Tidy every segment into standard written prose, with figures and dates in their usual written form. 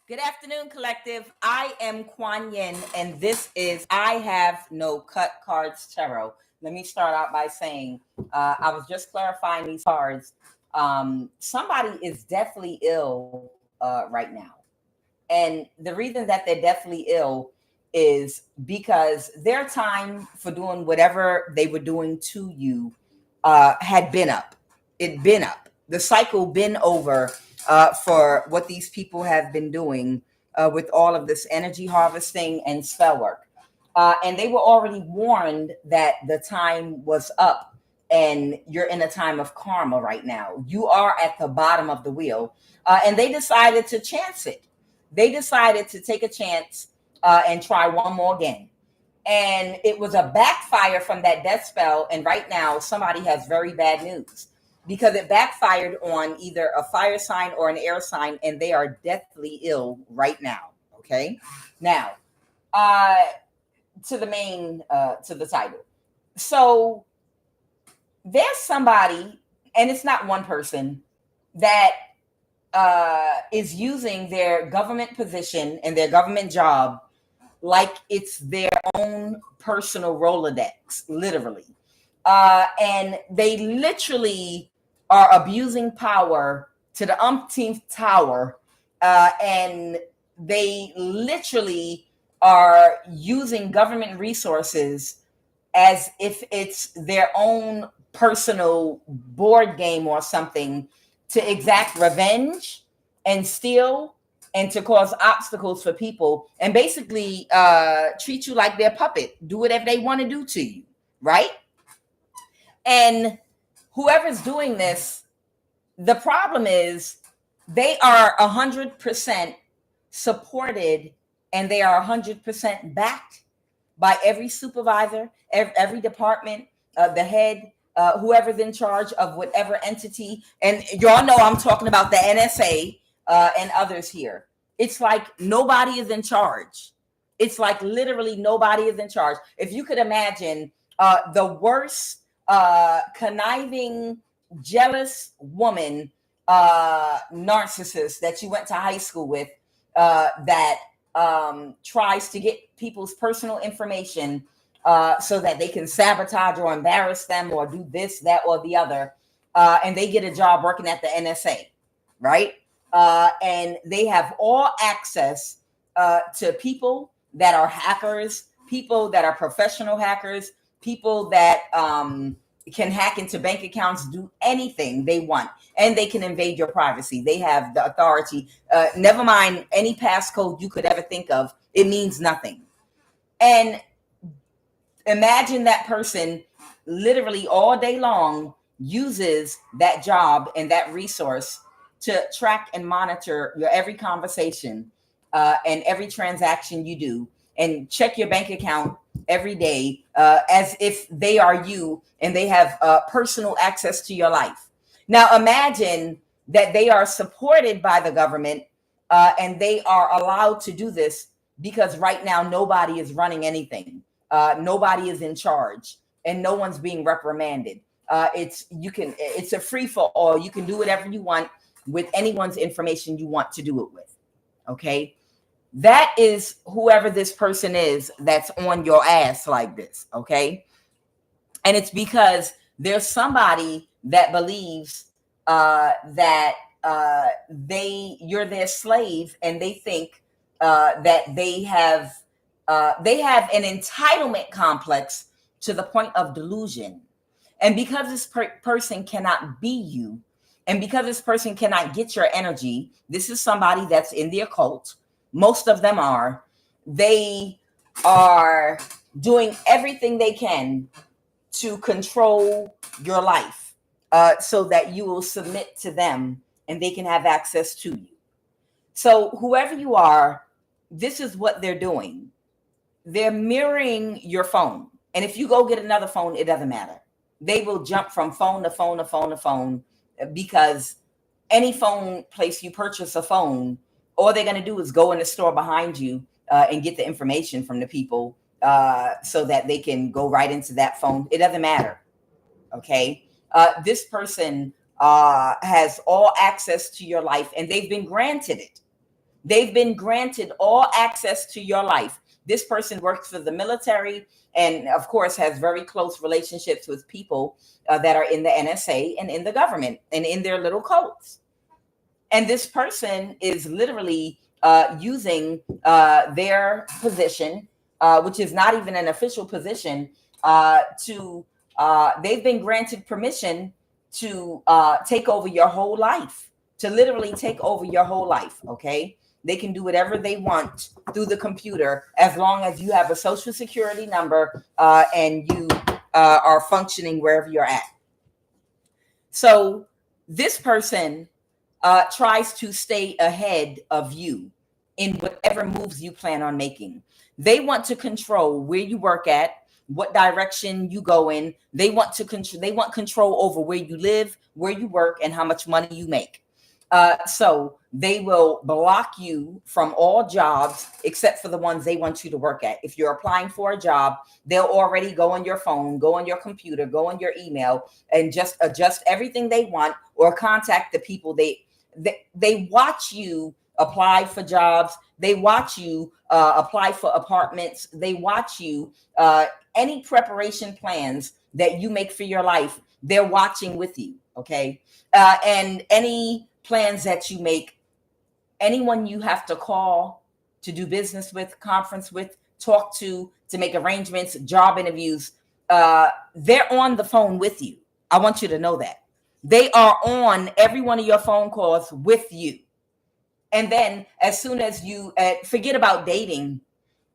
Good afternoon, collective. I am Kuan Yin, and this is I Have No Cut Cards Tarot. Let me start out by saying I was just clarifying these cards. Somebody is deathly ill right now. And the reason that they're deathly ill is because their time for doing whatever they were doing to you had been up. It'd been up. The cycle been over for what these people have been doing with all of this energy harvesting and spell work. And they were already warned that the time was up and you're in a time of karma right now. You are at the bottom of the wheel. And they decided to chance it. They decided to take a chance and try one more again. And it was a backfire from that death spell. And right now, somebody has very bad news because it backfired on either a fire sign or an air sign, and they are deathly ill right now. Okay. Now, to the title. So there's somebody, and it's not one person, that is using their government position and their government job like it's their own personal Rolodex, literally. And they literally are abusing power to the umpteenth tower. And they literally are using government resources as if it's their own personal board game or something to exact revenge and steal and to cause obstacles for people and basically treat you like their puppet, do whatever they want to do to you, right? And whoever's doing this, the problem is they are 100% supported and they are 100% backed by every supervisor, every department, the head, whoever's in charge of whatever entity. And y'all know I'm talking about the NSA and others here. It's like nobody is in charge. It's like literally nobody is in charge. If you could imagine the worst conniving, jealous woman, narcissist that you went to high school with that tries to get people's personal information so that they can sabotage or embarrass them or do this, that, or the other. And they get a job working at the NSA, right? And they have all access to people that are hackers, people that are professional hackers, people that can hack into bank accounts, do anything they want, and they can invade your privacy. They have the authority. Never mind any passcode you could ever think of. It means nothing. And imagine that person literally all day long uses that job and that resource to track and monitor your every conversation and every transaction you do and check your bank account every day as if they are you and they have personal access to your life. Now imagine that they are supported by the government and they are allowed to do this because right now nobody is running anything. Nobody is in charge and no one's being reprimanded. It's a free for all. You can do whatever you want with anyone's information you want to do it with. Okay. That is whoever this person is that's on your ass like this. Okay. And it's because there's somebody that believes that you're their slave and they think that they have an entitlement complex to the point of delusion. And because this person cannot be you, and because this person cannot get your energy, this is somebody that's in the occult. Most of them are. They are doing everything they can to control your life so that you will submit to them and they can have access to you. So whoever you are, this is what they're doing. They're mirroring your phone. And if you go get another phone, it doesn't matter. They will jump from phone to phone to phone to phone because any phone place you purchase a phone, all they're going to do is go in the store behind you and get the information from the people so that they can go right into that phone. It doesn't matter. Okay. This person has all access to your life and they've been granted it. They've been granted all access to your life. This person works for the military and, of course, has very close relationships with people that are in the NSA and in the government and in their little codes. And this person is literally using their position, which is not even an official position, they've been granted permission to take over your whole life, to literally take over your whole life, okay? They can do whatever they want through the computer as long as you have a social security number and you are functioning wherever you're at. So this person tries to stay ahead of you in whatever moves you plan on making. They want to control where you work at, what direction you go in. They want control over where you live, where you work, and how much money you make. So they will block you from all jobs except for the ones they want you to work at. If you're applying for a job, they'll already go on your phone, go on your computer, go on your email, and just adjust everything they want or contact the people they watch you apply for jobs. They watch you apply for apartments. They watch you any preparation plans that you make for your life. They're watching with you. Okay. And any plans that you make, anyone you have to call to do business with, conference with, talk to make arrangements, job interviews, they're on the phone with you. I want you to know that. They are on every one of your phone calls with you. And then as soon as you forget about dating,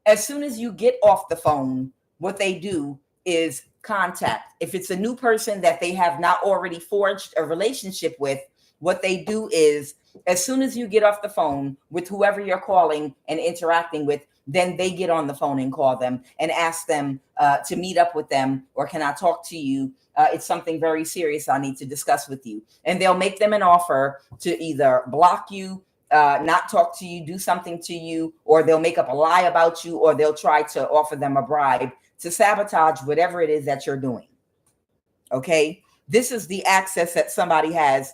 as soon as you get off the phone, what they do is contact. If it's a new person that they have not already forged a relationship with, what they do is as soon as you get off the phone with whoever you're calling and interacting with, then they get on the phone and call them and ask them to meet up with them, or can I talk to you? It's something very serious I need to discuss with you. And they'll make them an offer to either block you, not talk to you, do something to you, or they'll make up a lie about you, or they'll try to offer them a bribe to sabotage whatever it is that you're doing. Okay? This is the access that somebody has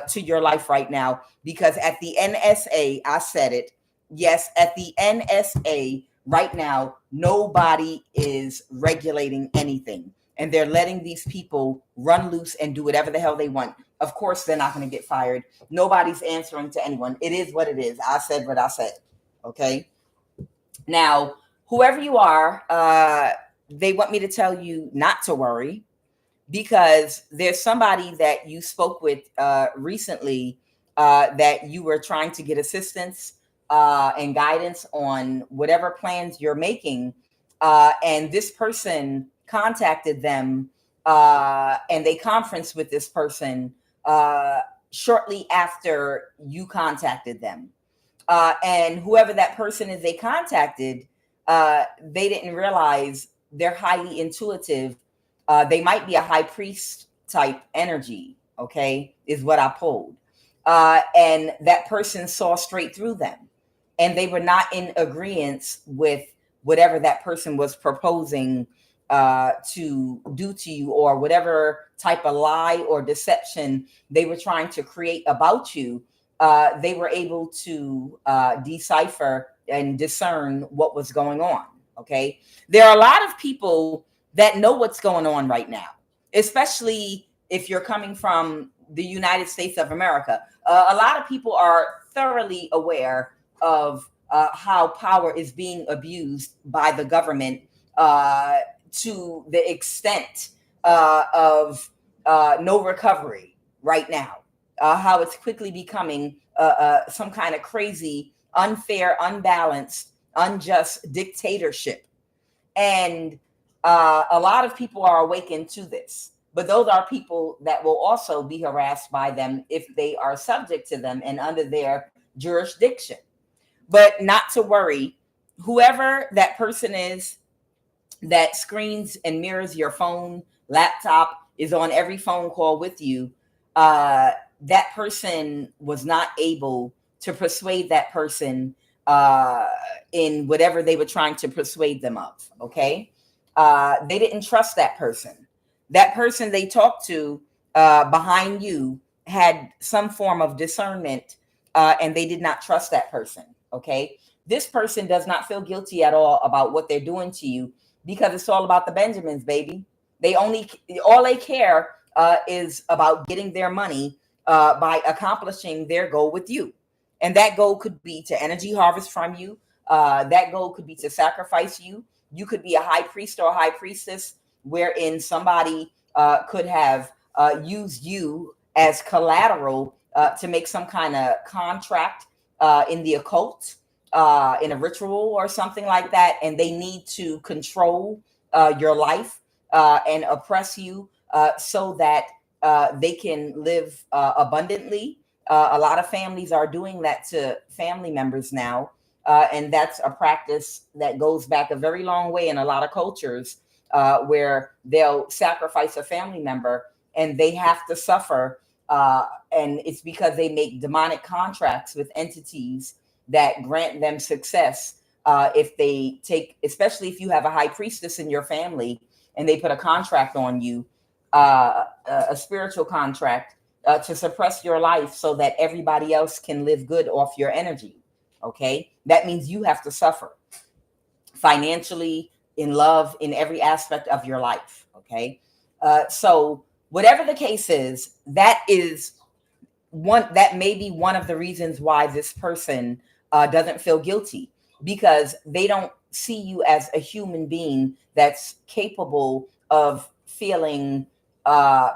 to your life right now, because at the NSA, I said it, yes, at the NSA right now, nobody is regulating anything. And they're letting these people run loose and do whatever the hell they want. Of course, they're not going to get fired. Nobody's answering to anyone. It is what it is. I said what I said. Okay. Now, whoever you are, they want me to tell you not to worry, because there's somebody that you spoke with recently that you were trying to get assistance and guidance on whatever plans you're making. And this person contacted them and they conferenced with this person shortly after you contacted them. And whoever that person is they contacted, they didn't realize they're highly intuitive. They might be a high priest type energy, okay, is what I pulled. And that person saw straight through them. And they were not in agreement with whatever that person was proposing to do to you, or whatever type of lie or deception they were trying to create about you. They were able to decipher and discern what was going on. Okay. There are a lot of people that know what's going on right now, especially if you're coming from the United States of America. A lot of people are thoroughly aware of how power is being abused by the government to the extent of no recovery right now. How it's quickly becoming some kind of crazy, unfair, unbalanced, unjust dictatorship. And a lot of people are awakened to this. But those are people that will also be harassed by them if they are subject to them and under their jurisdiction. But not to worry, whoever that person is that screens and mirrors your phone, laptop, is on every phone call with you, that person was not able to persuade that person in whatever they were trying to persuade them of, okay? They didn't trust that person. That person they talked to behind you had some form of discernment, and they did not trust that person. Okay. This person does not feel guilty at all about what they're doing to you because it's all about the Benjamins, baby. All they care is about getting their money by accomplishing their goal with you. And that goal could be to energy harvest from you. That goal could be to sacrifice you. You could be a high priest or a high priestess, wherein somebody could have used you as collateral to make some kind of contract in the occult, in a ritual or something like that. And they need to control your life and oppress you so that they can live abundantly. A lot of families are doing that to family members now. And that's a practice that goes back a very long way in a lot of cultures where they'll sacrifice a family member and they have to suffer. And it's because they make demonic contracts with entities that grant them success. If they take, especially if you have a high priestess in your family and they put a contract on you, a spiritual contract to suppress your life so that everybody else can live good off your energy. Okay. That means you have to suffer financially, in love, in every aspect of your life. Okay. So whatever the case is, that may be one of the reasons why this person doesn't feel guilty, because they don't see you as a human being that's capable of feeling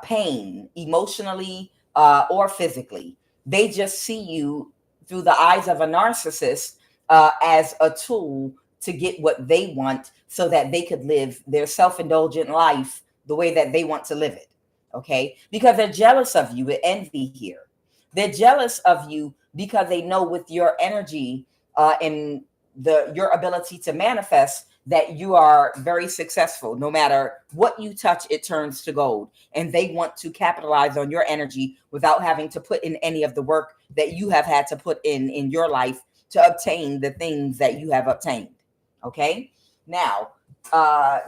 pain emotionally or physically. They just see you through the eyes of a narcissist as a tool to get what they want so that they could live their self-indulgent life the way that they want to live it. Okay. Because they're jealous of you with envy here. They're jealous of you because they know with your energy and your ability to manifest that you are very successful. No matter what you touch, it turns to gold. And they want to capitalize on your energy without having to put in any of the work that you have had to put in your life to obtain the things that you have obtained. Okay. Now,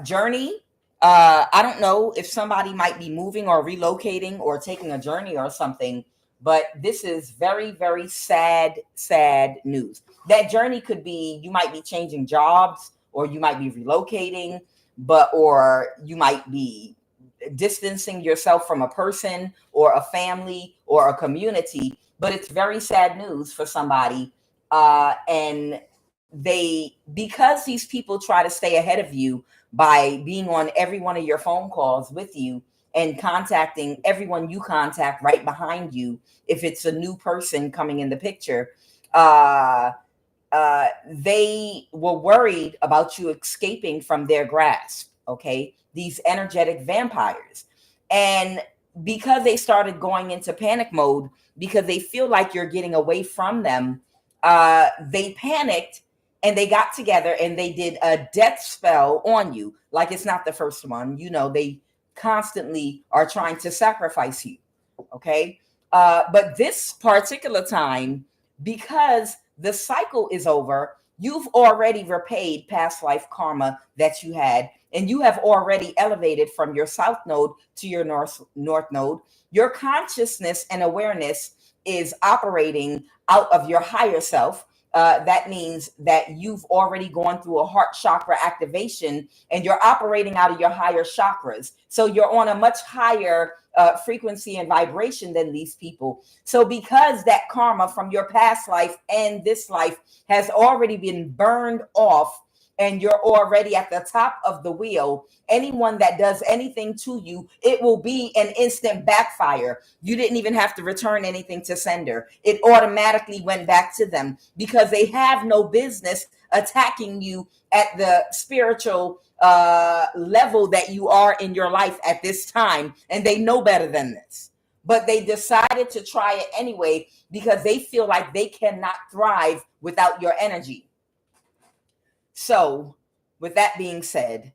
journey. I don't know if somebody might be moving or relocating or taking a journey or something, but this is very, very sad news. That journey could be, you might be changing jobs, or you might be relocating, or you might be distancing yourself from a person or a family or a community. But it's very sad news for somebody. And because these people try to stay ahead of you by being on every one of your phone calls with you and contacting everyone you contact right behind you, if it's a new person coming in the picture, they were worried about you escaping from their grasp. Okay. These energetic vampires. And because they started going into panic mode, because they feel like you're getting away from them, they panicked and they got together and they did a death spell on you. Like, it's not the first one. You know, they constantly are trying to sacrifice you. Okay. But this particular time, because the cycle is over, you've already repaid past life karma that you had, and you have already elevated from your south node to your north node. Your consciousness and awareness is operating out of your higher self. That means that you've already gone through a heart chakra activation and you're operating out of your higher chakras. So you're on a much higher frequency and vibration than these people. So because that karma from your past life and this life has already been burned off, and you're already at the top of the wheel, anyone that does anything to you, it will be an instant backfire. You didn't even have to return anything to sender. It automatically went back to them because they have no business attacking you at the spiritual level that you are in your life at this time. And they know better than this. But they decided to try it anyway because they feel like they cannot thrive without your energy. So, with that being said,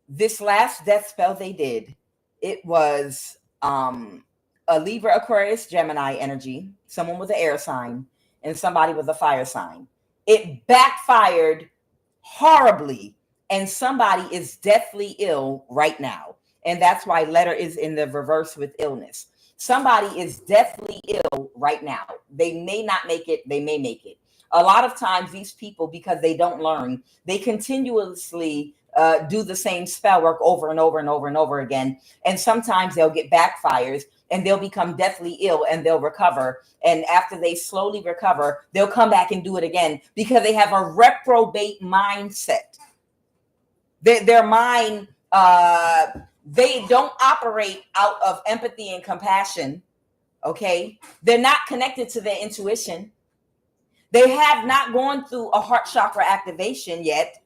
this last death spell they did, it was a Libra, Aquarius, Gemini energy, someone with an air sign, and somebody with a fire sign. It backfired horribly, and somebody is deathly ill right now. And that's why letter is in the reverse with illness. Somebody is deathly ill right now. They may not make it, they may make it. A lot of times these people, because they don't learn, they continuously do the same spell work over and over and over and over again. And sometimes they'll get backfires and they'll become deathly ill and they'll recover. And after they slowly recover, they'll come back and do it again because they have a reprobate mindset. Their mind, they don't operate out of empathy and compassion. Okay. They're not connected to their intuition. They have not gone through a heart chakra activation yet.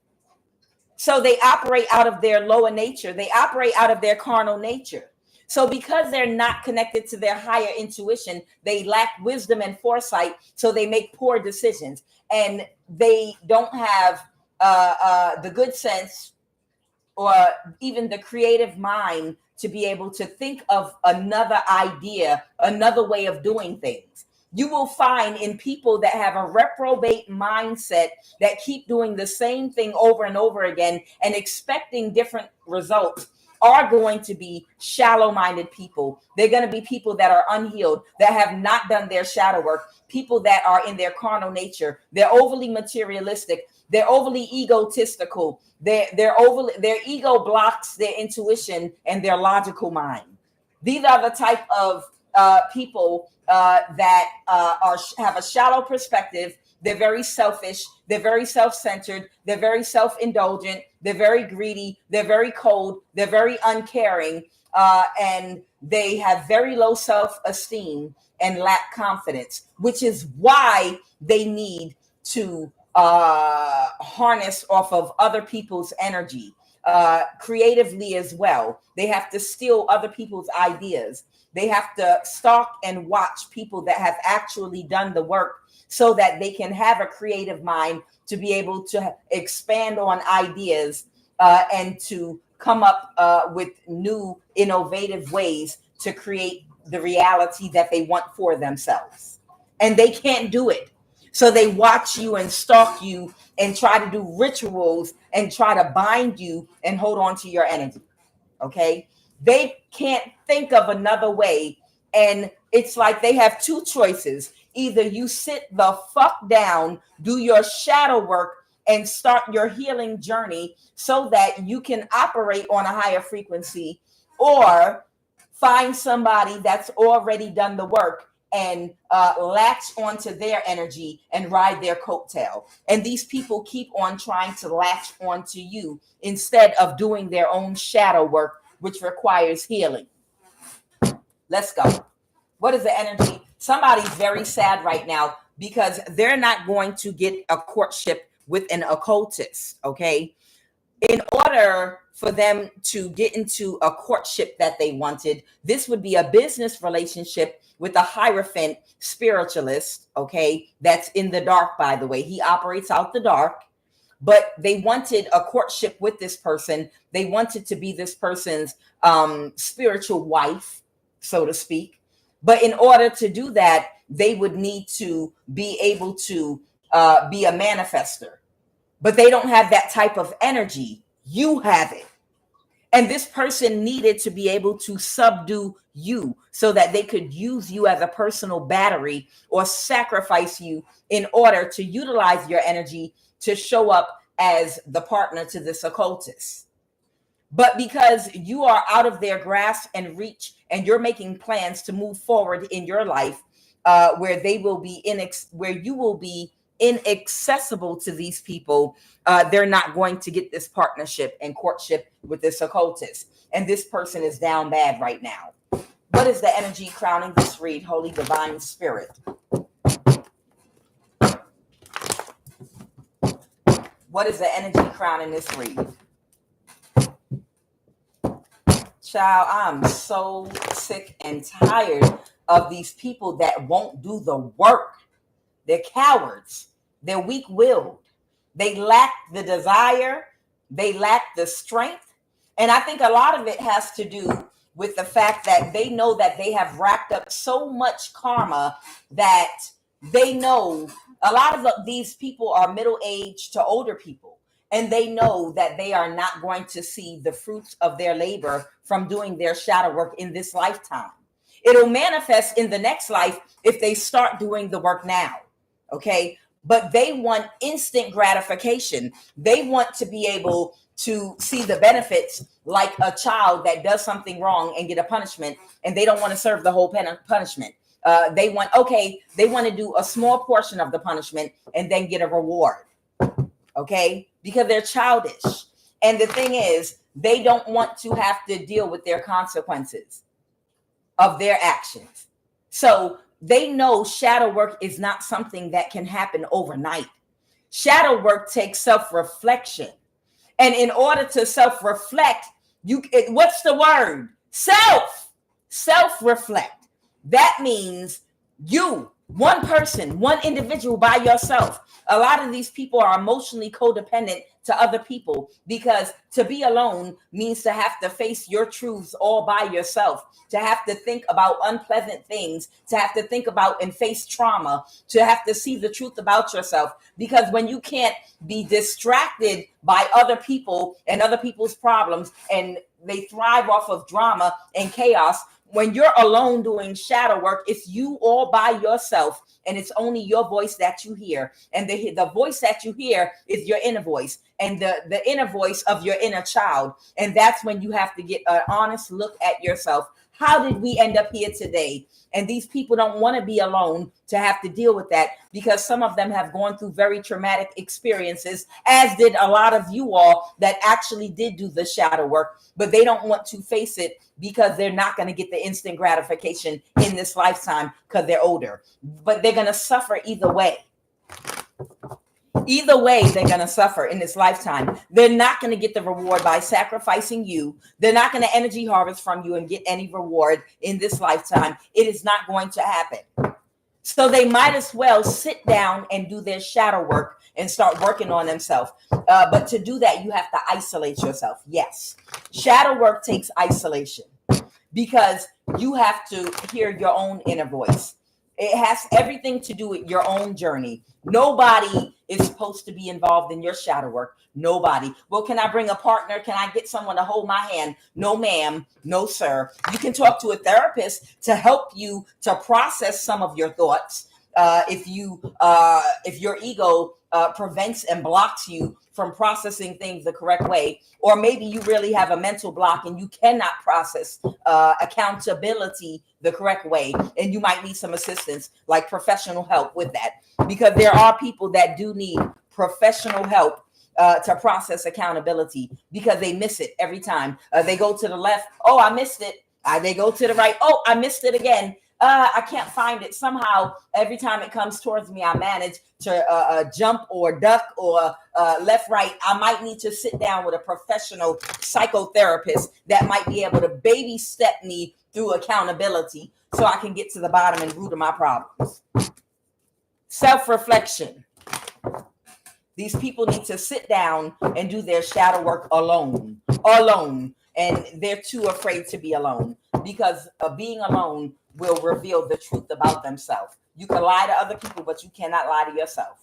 So they operate out of their lower nature. They operate out of their carnal nature. So because they're not connected to their higher intuition, they lack wisdom and foresight. So they make poor decisions, and they don't have the good sense or even the creative mind to be able to think of another idea, another way of doing things. You will find in people that have a reprobate mindset that keep doing the same thing over and over again and expecting different results are going to be shallow-minded people. They're going to be people that are unhealed, that have not done their shadow work, people that are in their carnal nature. They're overly materialistic. They're overly egotistical. Their ego blocks their intuition and their logical mind. These are the type of people that have a shallow perspective. They're very selfish. They're very self-centered. They're very self-indulgent. They're very greedy. They're very cold. They're very uncaring. And they have very low self-esteem and lack confidence, which is why they need to harness off of other people's energy creatively as well. They have to steal other people's ideas. They have to stalk and watch people that have actually done the work so that they can have a creative mind to be able to expand on ideas and to come up with new innovative ways to create the reality that they want for themselves. And they can't do it. So they watch you and stalk you and try to do rituals and try to bind you and hold on to your energy. Okay. They can't think of another way. And it's like they have two choices. Either you sit the fuck down, do your shadow work, and start your healing journey so that you can operate on a higher frequency, or find somebody that's already done the work and latch onto their energy and ride their coattail. And these people keep on trying to latch onto you instead of doing their own shadow work, which requires healing. Let's go. What is the energy? Somebody's very sad right now because they're not going to get a courtship with an occultist, okay? In order for them to get into a courtship that they wanted, this would be a business relationship with a Hierophant spiritualist, okay? That's in the dark, by the way. He operates out the dark. But they wanted a courtship with this person. They wanted to be this person's spiritual wife, so to speak. But in order to do that, they would need to be able to be a manifester. But they don't have that type of energy. You have it. And this person needed to be able to subdue you so that they could use you as a personal battery or sacrifice you in order to utilize your energy to show up as the partner to this occultist. But because you are out of their grasp and reach, and you're making plans to move forward in your life, where they will be where you will be inaccessible to these people, they're not going to get this partnership and courtship with this occultist. And this person is down bad right now. What is the energy crowning this read, Holy Divine Spirit? What is the energy crowning this read? Child, I'm so sick and tired of these people that won't do the work. They're cowards. They're weak-willed. They lack the desire. They lack the strength. And I think a lot of it has to do with the fact that they know that they have racked up so much karma that they know a lot of these people are middle-aged to older people. And they know that they are not going to see the fruits of their labor from doing their shadow work in this lifetime. It'll manifest in the next life if they start doing the work now. Okay. but they want instant gratification. They want to be able to see the benefits, like a child that does something wrong and get a punishment, and they don't want to serve the whole punishment. They want to do a small portion of the punishment and then get a reward. Okay, because they're childish. And the thing is, they don't want to have to deal with their consequences of their actions. So they know shadow work is not something that can happen overnight. Shadow work takes self-reflection. And in order to self-reflect, what's the word? Self-reflect. That means you, one person, one individual by yourself. A lot of these people are emotionally codependent to other people, because to be alone means to have to face your truths all by yourself, to have to think about unpleasant things, to have to think about and face trauma, to have to see the truth about yourself. Because when you can't be distracted by other people and other people's problems, and they thrive off of drama and chaos, when you're alone doing shadow work, it's you all by yourself, and it's only your voice that you hear. And the voice that you hear is your inner voice, and the inner voice of your inner child. And that's when you have to get an honest look at yourself. How did we end up here today? And these people don't want to be alone to have to deal with that, because some of them have gone through very traumatic experiences, as did a lot of you all that actually did do the shadow work, but they don't want to face it because they're not going to get the instant gratification in this lifetime because they're older. But they're going to suffer either way. Either way, they're going to suffer in this lifetime. They're not going to get the reward by sacrificing you. They're not going to energy harvest from you and get any reward in this lifetime. It is not going to happen. So they might as well sit down and do their shadow work and start working on themselves. But to do that, you have to isolate yourself. Yes. Shadow work takes isolation, because you have to hear your own inner voice. It has everything to do with your own journey. Nobody is supposed to be involved in your shadow work. Nobody. Well, can I bring a partner? Can I get someone to hold my hand? No, ma'am. No, sir. You can talk to a therapist to help you to process some of your thoughts. If your ego prevents and blocks you from processing things the correct way, or maybe you really have a mental block and you cannot process accountability the correct way, and you might need some assistance, like professional help with that, because there are people that do need professional help to process accountability, because they miss it every time. They go to the left, oh, I missed it. They go to the right, oh, I missed it again. I can't find it. Somehow, every time it comes towards me, I manage to jump or duck or left, right. I might need to sit down with a professional psychotherapist that might be able to baby step me through accountability so I can get to the bottom and root of my problems. Self-reflection. These people need to sit down and do their shadow work alone. And they're too afraid to be alone, because being alone will reveal the truth about themselves. You can lie to other people, but you cannot lie to yourself.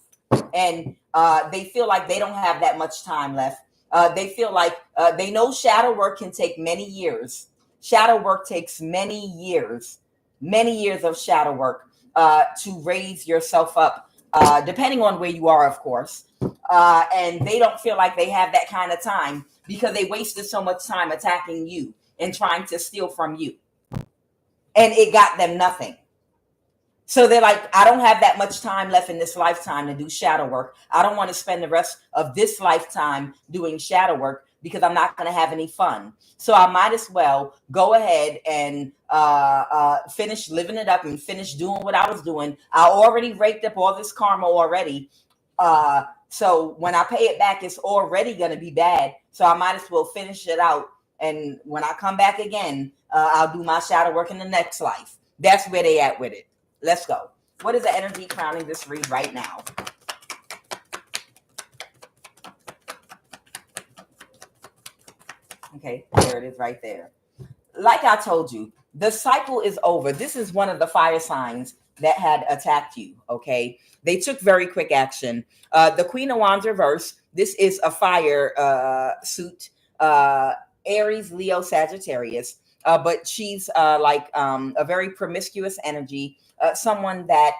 And they feel like they don't have that much time left. They feel like they know shadow work can take many years. Shadow work takes many years of shadow work to raise yourself up, depending on where you are, of course. And they don't feel like they have that kind of time, because they wasted so much time attacking you and trying to steal from you. And it got them nothing. So they're like, I don't have that much time left in this lifetime to do shadow work. I don't want to spend the rest of this lifetime doing shadow work, because I'm not going to have any fun. So I might as well go ahead and finish living it up and finish doing what I was doing. I already raked up all this karma already. So when I pay it back, it's already going to be bad. So I might as well finish it out. And when I come back again, I'll do my shadow work in the next life. That's where they at with it. Let's go. What is the energy crowning this read right now? Okay, there it is right there. Like I told you, the cycle is over. This is one of the fire signs that had attacked you, okay? They took very quick action. The Queen of Wands reverse. This is a fire suit. Aries, Leo, Sagittarius. But she's like a very promiscuous energy. Someone that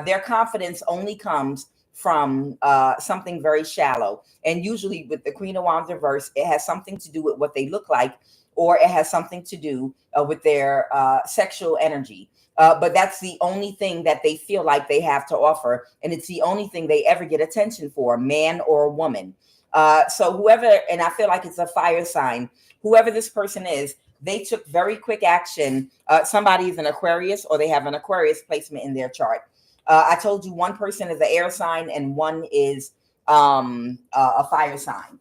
their confidence only comes from something very shallow. And usually with the Queen of Wands reverse, it has something to do with what they look like, or it has something to do with their sexual energy. But that's the only thing that they feel like they have to offer. And it's the only thing they ever get attention for, man or woman. So whoever, and I feel like it's a fire sign, whoever this person is, they took very quick action. Somebody is an Aquarius, or they have an Aquarius placement in their chart. I told you one person is an air sign and one is a fire sign.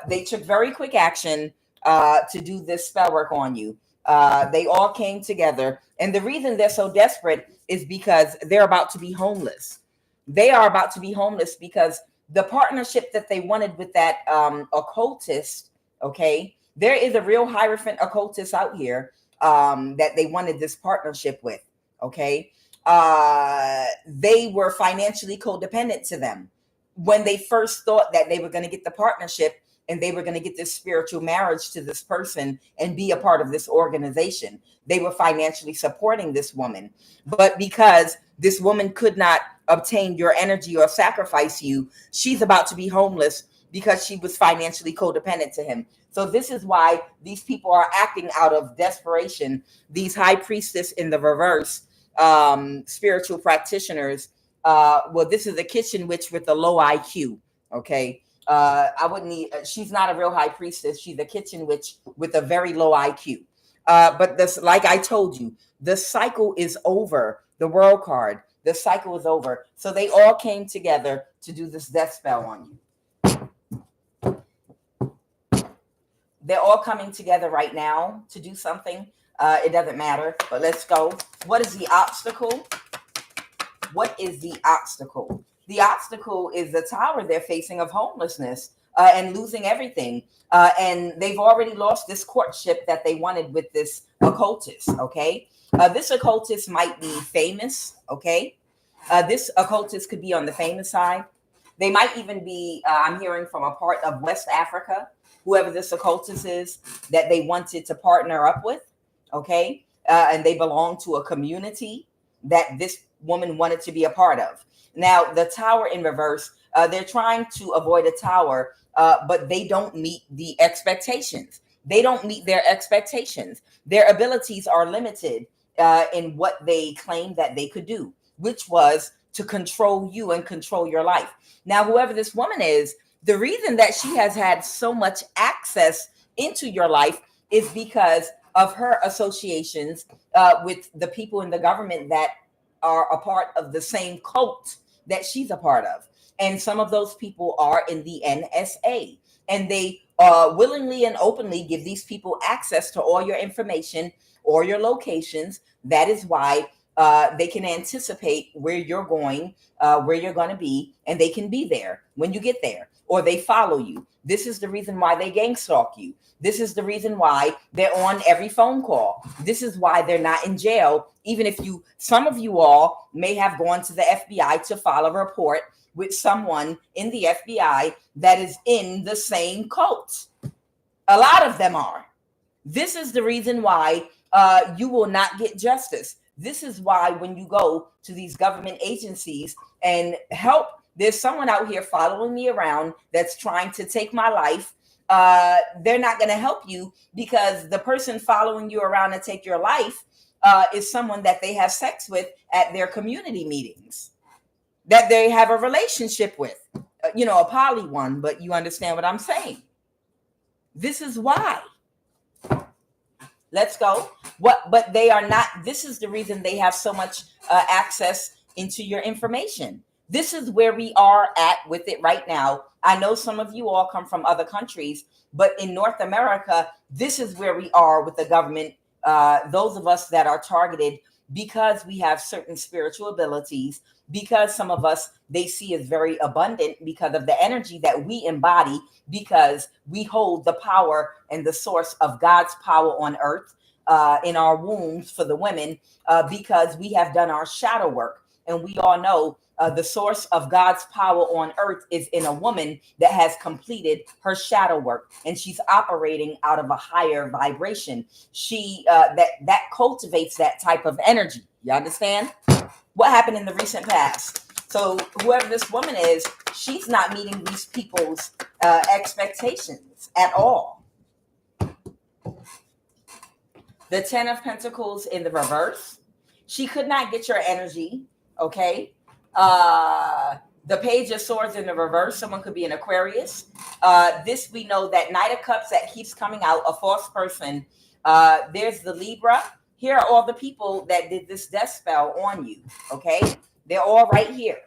They took very quick action to do this spell work on you. They all came together. And the reason they're so desperate is because they're about to be homeless. They are about to be homeless because the partnership that they wanted with that occultist, okay, there is a real Hierophant occultist out here that they wanted this partnership with, okay? They were financially codependent to them. When they first thought that they were going to get the partnership and they were going to get this spiritual marriage to this person and be a part of this organization, they were financially supporting this woman. But because this woman could not obtain your energy or sacrifice you, she's about to be homeless because she was financially codependent to him. So this is why these people are acting out of desperation. These high priestess in the reverse, spiritual practitioners. Well, this is a kitchen witch with a low IQ. Okay. I wouldn't need, she's not a real high priestess. She's a kitchen witch with a very low IQ. But this, like I told you, the cycle is over. The world card, the cycle is over. So they all came together to do this death spell on you. They're all coming together right now to do something. It doesn't matter, but let's go. What is the obstacle? What is the obstacle? The obstacle is the tower they're facing of homelessness and losing everything. And they've already lost this courtship that they wanted with this occultist, okay? This occultist might be famous, okay? This occultist could be on the famous side. They might even be, I'm hearing from a part of West Africa, whoever this occultist is that they wanted to partner up with, okay? And they belong to a community that this woman wanted to be a part of. Now, the tower in reverse, they're trying to avoid a tower, but they don't meet the expectations. They don't meet their expectations. Their abilities are limited in what they claim that they could do, which was to control you and control your life. Now, whoever this woman is, the reason that she has had so much access into your life is because of her associations with the people in the government that are a part of the same cult that she's a part of. And some of those people are in the NSA. And they willingly and openly give these people access to all your information or your locations. That is why they can anticipate where you're going, where you're going to be, and they can be there when you get there, or they follow you. This is the reason why they gang stalk you. This is the reason why they're on every phone call. This is why they're not in jail. Even if some of you all may have gone to the FBI to file a report with someone in the FBI that is in the same cult. A lot of them are. This is the reason why you will not get justice. This is why when you go to these government agencies and help, there's someone out here following me around that's trying to take my life. They're not going to help you because the person following you around to take your life is someone that they have sex with at their community meetings, that they have a relationship with, a poly one, but you understand what I'm saying. This is why. Let's go. But they are not. This is the reason they have so much access into your information. This is where we are at with it right now. I know some of you all come from other countries, but in North America, this is where we are with the government. Those of us that are targeted because we have certain spiritual abilities, because some of us they see as very abundant because of the energy that we embody, because we hold the power and the source of God's power on earth in our wombs for the women, because we have done our shadow work. And we all know the source of God's power on earth is in a woman that has completed her shadow work, and she's operating out of a higher vibration. She that cultivates that type of energy. You understand? What happened in the recent past? So whoever this woman is, she's not meeting these people's expectations at all. The 10 of Pentacles in the reverse. She could not get your energy, okay? The Page of Swords in the reverse. Someone could be an Aquarius. This we know that Knight of Cups that keeps coming out, a false person. There's the Libra. Here are all the people that did this death spell on you, okay? They're all right here,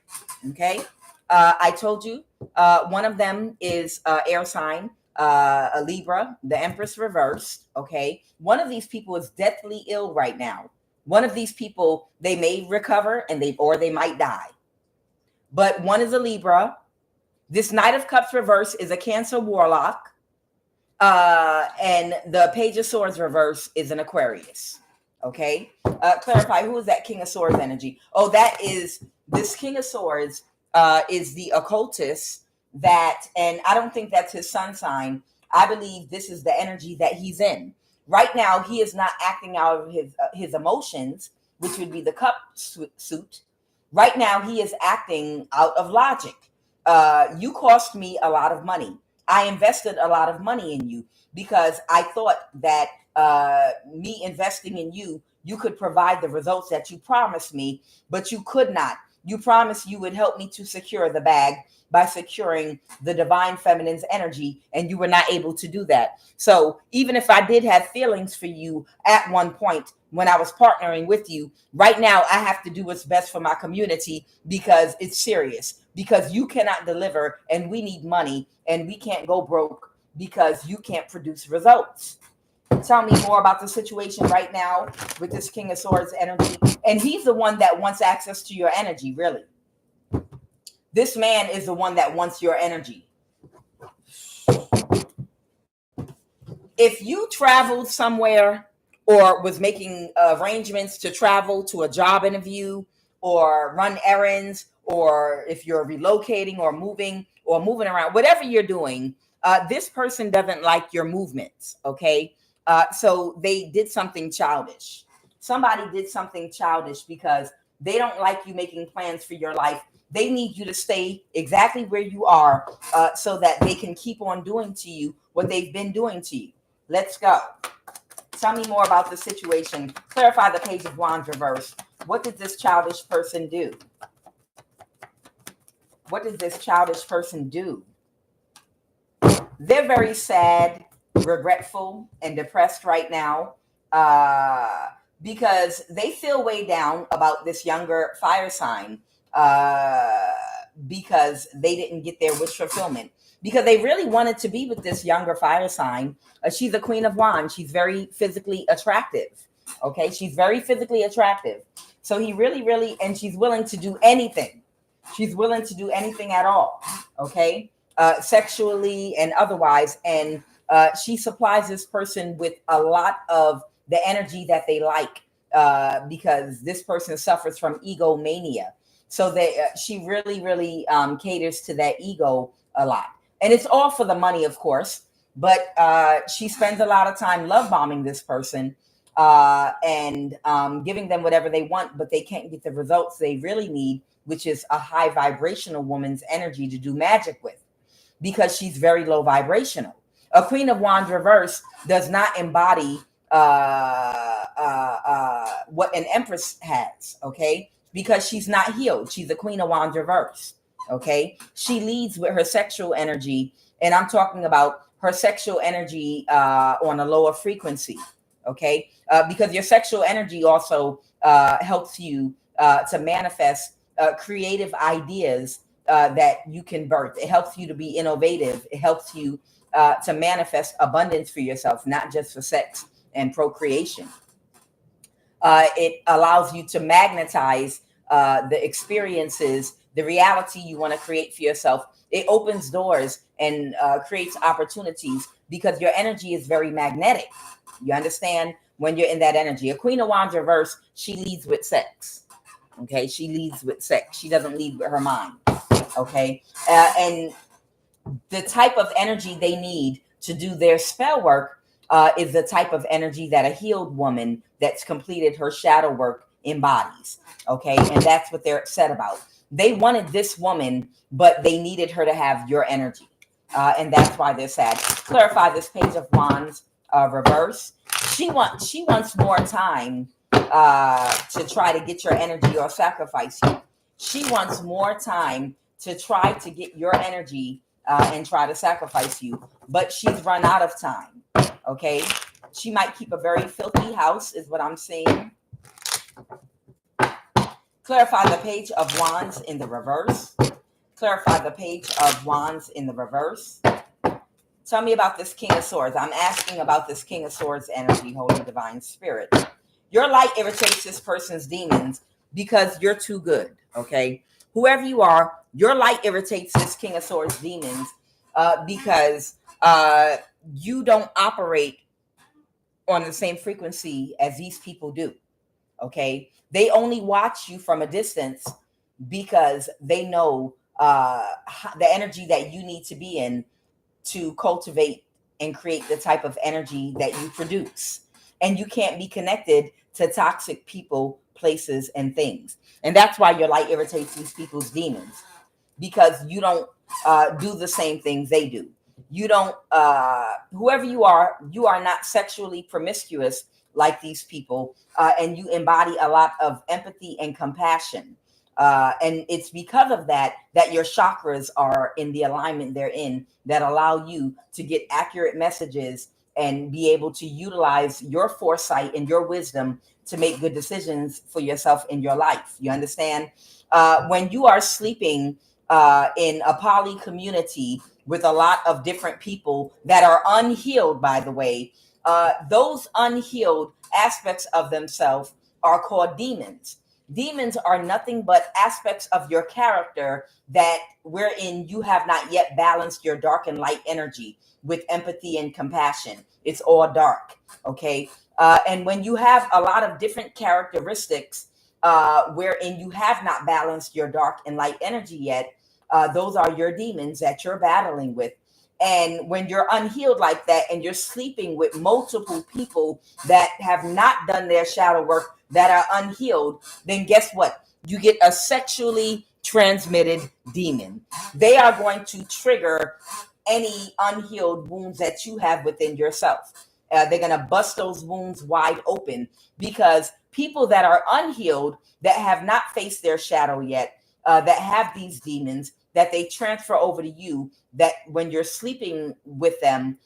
okay? I told you one of them is air sign, a Libra, the Empress reversed, okay? One of these people is deathly ill right now. One of these people, they may recover and they might die. But one is a Libra. This Knight of Cups reverse is a Cancer warlock. And the Page of Swords reverse is an Aquarius. Okay. Clarify, who is that King of Swords energy? Oh, that is this King of Swords is the occultist that, and I don't think that's his sun sign. I believe this is the energy that he's in. Right now, he is not acting out of his emotions, which would be the cup suit. Right now, he is acting out of logic. You cost me a lot of money. I invested a lot of money in you because I thought that me investing in you, you could provide the results that you promised me, but you could not. You promised you would help me to secure the bag by securing the divine feminine's energy, and you were not able to do that. So even if I did have feelings for you at one point when I was partnering with you, right now I have to do what's best for my community because it's serious, because you cannot deliver and we need money and we can't go broke because you can't produce results. Tell me more about the situation right now with this King of Swords energy. And he's the one that wants access to your energy, really. This man is the one that wants your energy. If you traveled somewhere or was making arrangements to travel to a job interview or run errands, or if you're relocating or moving around, whatever you're doing, this person doesn't like your movements, okay? So they did something childish. Somebody did something childish because they don't like you making plans for your life. They need you to stay exactly where you are so that they can keep on doing to you what they've been doing to you. Let's go. Tell me more about the situation. Clarify the Page of Wands reverse. What did this childish person do? What did this childish person do? They're very sad, regretful, and depressed right now because they feel way down about this younger fire sign because they didn't get their wish fulfillment, because they really wanted to be with this younger fire sign. She's a Queen of Wands. She's very physically attractive. Okay, she's very physically attractive. So he really, and she's willing to do anything. She's willing to do anything at all. Okay, sexually and otherwise. And she supplies this person with a lot of the energy that they like because this person suffers from egomania. So she really caters to that ego a lot. And it's all for the money, of course. But she spends a lot of time love bombing this person and giving them whatever they want, but they can't get the results they really need, which is a high vibrational woman's energy to do magic with, because she's very low vibrational. A Queen of Wands reverse does not embody what an Empress has, okay? Because she's not healed. She's a Queen of Wands reverse, okay? She leads with her sexual energy, and I'm talking about her sexual energy on a lower frequency, okay? Because your sexual energy also helps you to manifest creative ideas that you can birth. It helps you to be innovative. It helps you to manifest abundance for yourself, not just for sex and procreation. It allows you to magnetize the experiences, the reality you want to create for yourself. It opens doors and creates opportunities because your energy is very magnetic. You understand? When you're in that energy. A Queen of Wands reverse, she leads with sex. Okay, she leads with sex. She doesn't lead with her mind. Okay, and the type of energy they need to do their spell work is the type of energy that a healed woman that's completed her shadow work embodies. Okay. And that's what they're upset about. They wanted this woman, but they needed her to have your energy. And that's why they're sad. Clarify this Page of Wands reverse. She wants more time to try to get your energy or sacrifice you. She wants more time to try to get your energy and try to sacrifice you, but she's run out of time. Okay. She might keep a very filthy house, is what I'm seeing. Clarify the Page of Wands in the reverse. Clarify the Page of Wands in the reverse. Tell me about this King of Swords. I'm asking about this King of Swords energy, Holy Divine Spirit. Your light irritates this person's demons because you're too good, okay? Whoever you are, your light irritates this King of Swords demons because you don't operate on the same frequency as these people do, okay? They only watch you from a distance because they know the energy that you need to be in to cultivate and create the type of energy that you produce. And you can't be connected to toxic people, places, and things. And that's why your light irritates these people's demons, because you don't do the same things they do. You don't, whoever you are not sexually promiscuous like these people, and you embody a lot of empathy and compassion. And it's because of that your chakras are in the alignment they're in that allow you to get accurate messages and be able to utilize your foresight and your wisdom to make good decisions for yourself in your life. You understand? When you are sleeping in a poly community with a lot of different people that are unhealed, by the way, those unhealed aspects of themselves are called demons. Demons are nothing but aspects of your character that wherein you have not yet balanced your dark and light energy with empathy and compassion. It's all dark. Okay. And when you have a lot of different characteristics wherein you have not balanced your dark and light energy yet, those are your demons that you're battling with. And when you're unhealed like that and you're sleeping with multiple people that have not done their shadow work, that are unhealed, then guess what? You get a sexually transmitted demon. They are going to trigger any unhealed wounds that you have within yourself. They're going to bust those wounds wide open, because people that are unhealed, that have not faced their shadow yet, that have these demons, that they transfer over to you, that when you're sleeping with them,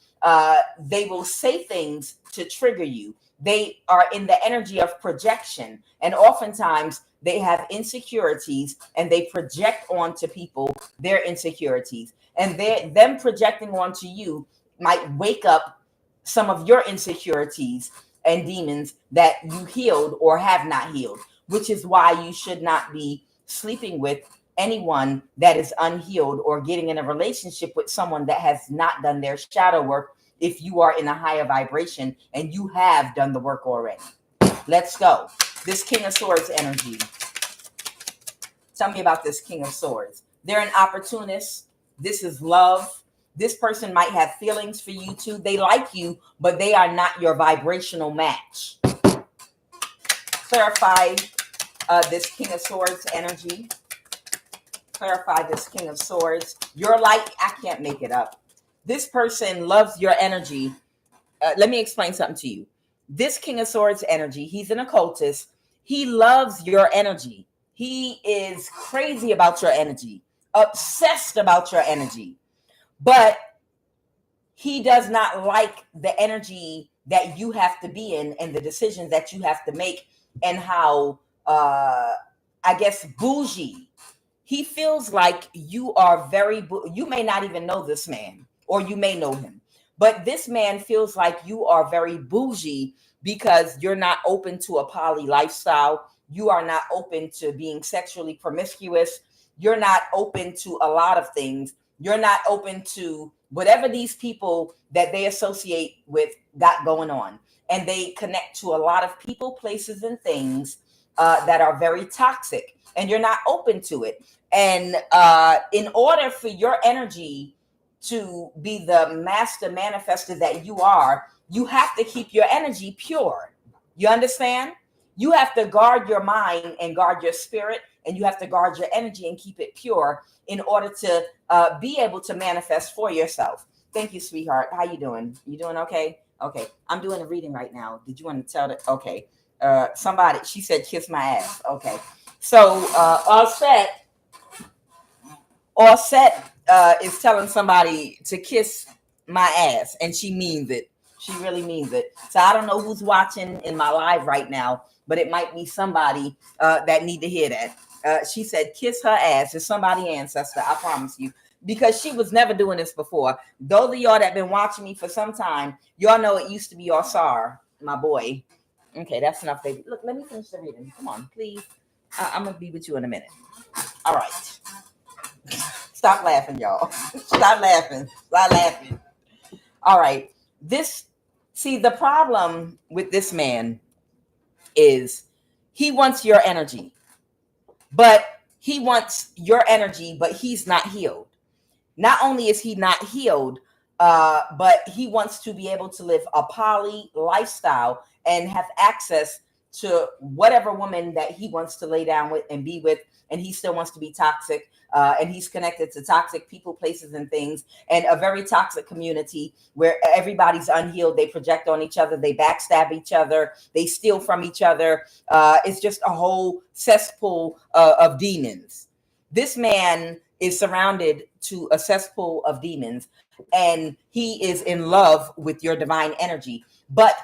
they will say things to trigger you. They are in the energy of projection, and oftentimes they have insecurities and they project onto people their insecurities, and them projecting onto you might wake up some of your insecurities and demons that you healed or have not healed, which is why you should not be sleeping with anyone that is unhealed or getting in a relationship with someone that has not done their shadow work if you are in a higher vibration and you have done the work already. Let's go. This King of Swords energy. Tell me about this King of Swords. They're an opportunist. This is love. This person might have feelings for you too. They like you, but they are not your vibrational match. Clarify this King of Swords energy. Clarify this King of Swords. Your light, I can't make it up. This person loves your energy. Let me explain something to you. This King of Swords energy, he's an occultist. He loves your energy. He is crazy about your energy, obsessed about your energy. But he does not like the energy that you have to be in and the decisions that you have to make, and how, I guess, bougie. He feels like you are very, you may not even know this man, or you may know him, but this man feels like you are very bougie because you're not open to a poly lifestyle. You are not open to being sexually promiscuous. You're not open to a lot of things. You're not open to whatever these people that they associate with got going on. And they connect to a lot of people, places, and things that are very toxic. And you're not open to it. And in order for your energy to be the master manifester that you are, you have to keep your energy pure. You understand? You have to guard your mind and guard your spirit, and you have to guard your energy and keep it pure in order to be able to manifest for yourself. Thank you, sweetheart. How you doing? You doing okay? Okay. I'm doing a reading right now. Did you want to tell that? Okay. Somebody, she said, kiss my ass. Okay. So Offset is telling somebody to kiss my ass, and she means it. She really means it. So I don't know who's watching in my live right now, but it might be somebody that need to hear that. She said, kiss her ass. It's somebody ancestor, I promise you. Because she was never doing this before. Those of y'all that been watching me for some time, y'all know it used to be Osar, my boy. Okay, that's enough, baby. Look, let me finish the reading. Come on, please. I'm going to be with you in a minute. All right. Stop laughing, y'all. Stop laughing. Stop laughing. All right. The problem with this man is he wants your energy, but he's not healed. Not only is he not healed, but he wants to be able to live a poly lifestyle and have access to whatever woman that he wants to lay down with and be with. And he still wants to be toxic. And he's connected to toxic people, places, and things, and a very toxic community where everybody's unhealed. They project on each other. They backstab each other. They steal from each other. It's just a whole cesspool of demons. This man is surrounded to a cesspool of demons, and he is in love with your divine energy. But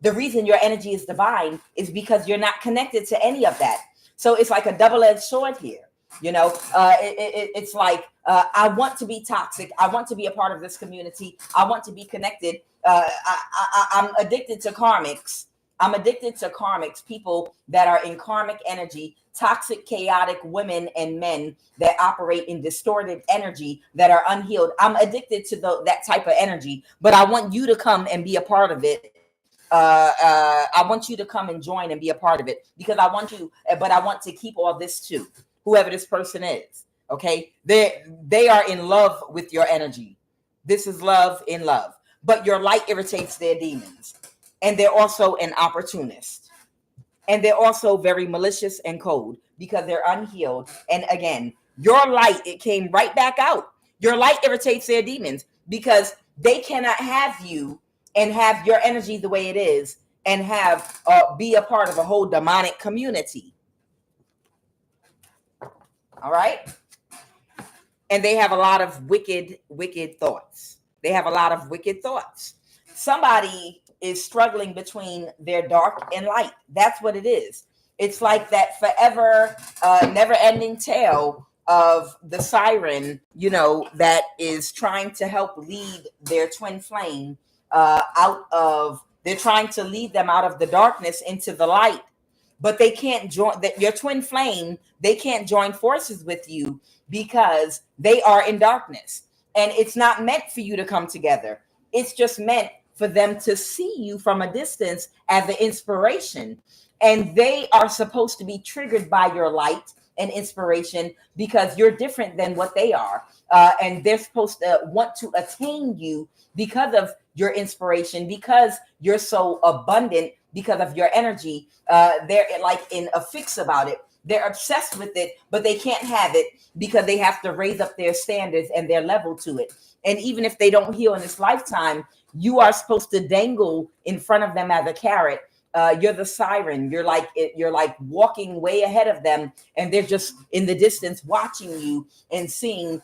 the reason your energy is divine is because you're not connected to any of that. So it's like a double-edged sword here. You know, it's like, I want to be toxic. I want to be a part of this community. I want to be connected. I'm addicted to karmics. I'm addicted to karmics, people that are in karmic energy, toxic, chaotic women and men that operate in distorted energy that are unhealed. I'm addicted to that type of energy, but I want you to come and be a part of it. I want you to come and join and be a part of it because I want to keep all this too. Whoever this person is, okay? They are in love with your energy. This is love in love. But your light irritates their demons. And they're also an opportunist. And they're also very malicious and cold because they're unhealed. And again, your light, it came right back out. Your light irritates their demons because they cannot have you and have your energy the way it is and have be a part of a whole demonic community. All right. And they have a lot of wicked thoughts. They have a lot of wicked thoughts. Somebody is struggling between their dark and light. That's what it is. It's like that forever, never ending tale of the siren, you know, that is trying to help lead their twin flame they're trying to lead them out of the darkness into the light. But they can't join your twin flame. They can't join forces with you because they are in darkness. And it's not meant for you to come together. It's just meant for them to see you from a distance as an inspiration. And they are supposed to be triggered by your light and inspiration because you're different than what they are. And they're supposed to want to attain you because of your inspiration, because you're so abundant, because of your energy. They're like in a fix about it. They're obsessed with it, but they can't have it because they have to raise up their standards and their level to it. And even if they don't heal in this lifetime, you are supposed to dangle in front of them as a carrot. You're the siren. You're like walking way ahead of them, and they're just in the distance watching you and seeing,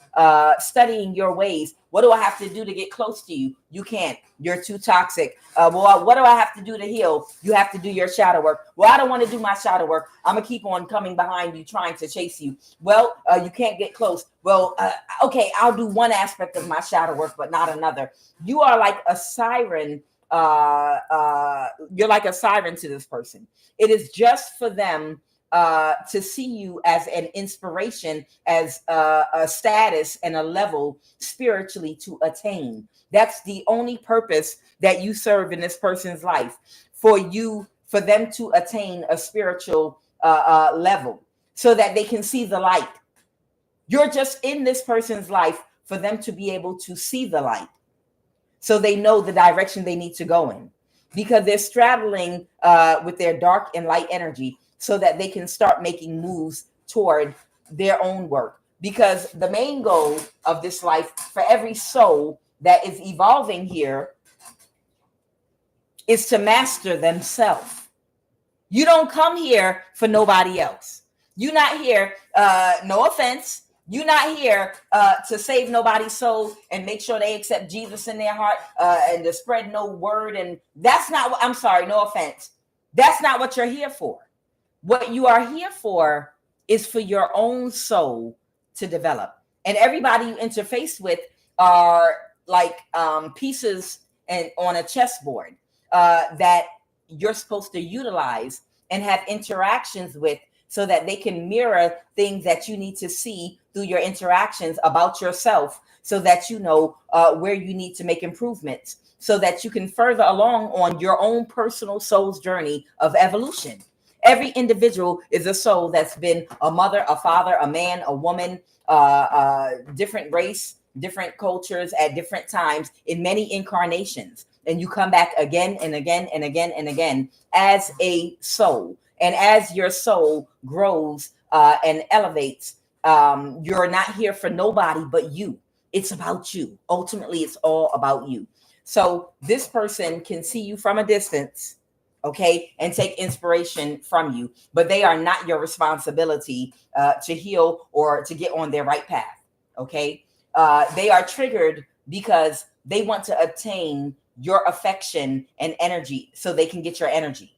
studying your ways. What do I have to do to get close to you? You can't. You're too toxic. Well, what do I have to do to heal? You have to do your shadow work. Well, I don't want to do my shadow work. I'm gonna keep on coming behind you, trying to chase you. Well, you can't get close. Well, okay, I'll do one aspect of my shadow work, but not another. You are like a siren. You're like a siren to this person. It is just for them to see you as an inspiration, as a status and a level spiritually to attain. That's the only purpose that you serve in this person's life, for them to attain a spiritual level so that they can see the light. You're just in this person's life for them to be able to see the light, so they know the direction they need to go in. because they're straddling with their dark and light energy so that they can start making moves toward their own work. Because the main goal of this life for every soul that is evolving here is to master themselves. You don't come here for nobody else. You're not here, no offense, you're not here to save nobody's soul and make sure they accept Jesus in their heart and to spread no word. And that's not what, I'm sorry, no offense. That's not what you're here for. What you are here for is for your own soul to develop. And everybody you interface with are like pieces and on a chessboard that you're supposed to utilize and have interactions with so that they can mirror things that you need to see through your interactions about yourself, so that you know where you need to make improvements, so that you can further along on your own personal soul's journey of evolution. Every individual is a soul that's been a mother, a father, a man, a woman, different race, different cultures at different times in many incarnations. And you come back again and again and again and again as a soul. And as your soul grows and elevates, you're not here for nobody but you. It's about you. Ultimately, it's all about you. So this person can see you from a distance, okay, and take inspiration from you, but they are not your responsibility to heal or to get on their right path, okay? They are triggered because they want to obtain your affection and energy so they can get your energy.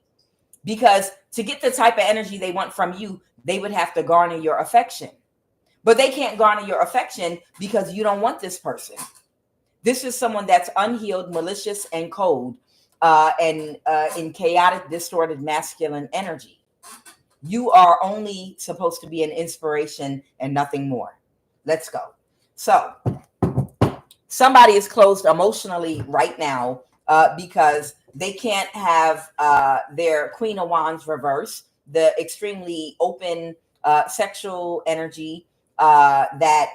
Because to get the type of energy they want from you, they would have to garner your affection. But they can't garner your affection because you don't want this person. This is someone that's unhealed, malicious, and cold, and in chaotic, distorted masculine energy. You are only supposed to be an inspiration and nothing more. Let's go. So somebody is closed emotionally right now because they can't have their Queen of Wands reverse, the extremely open sexual energy that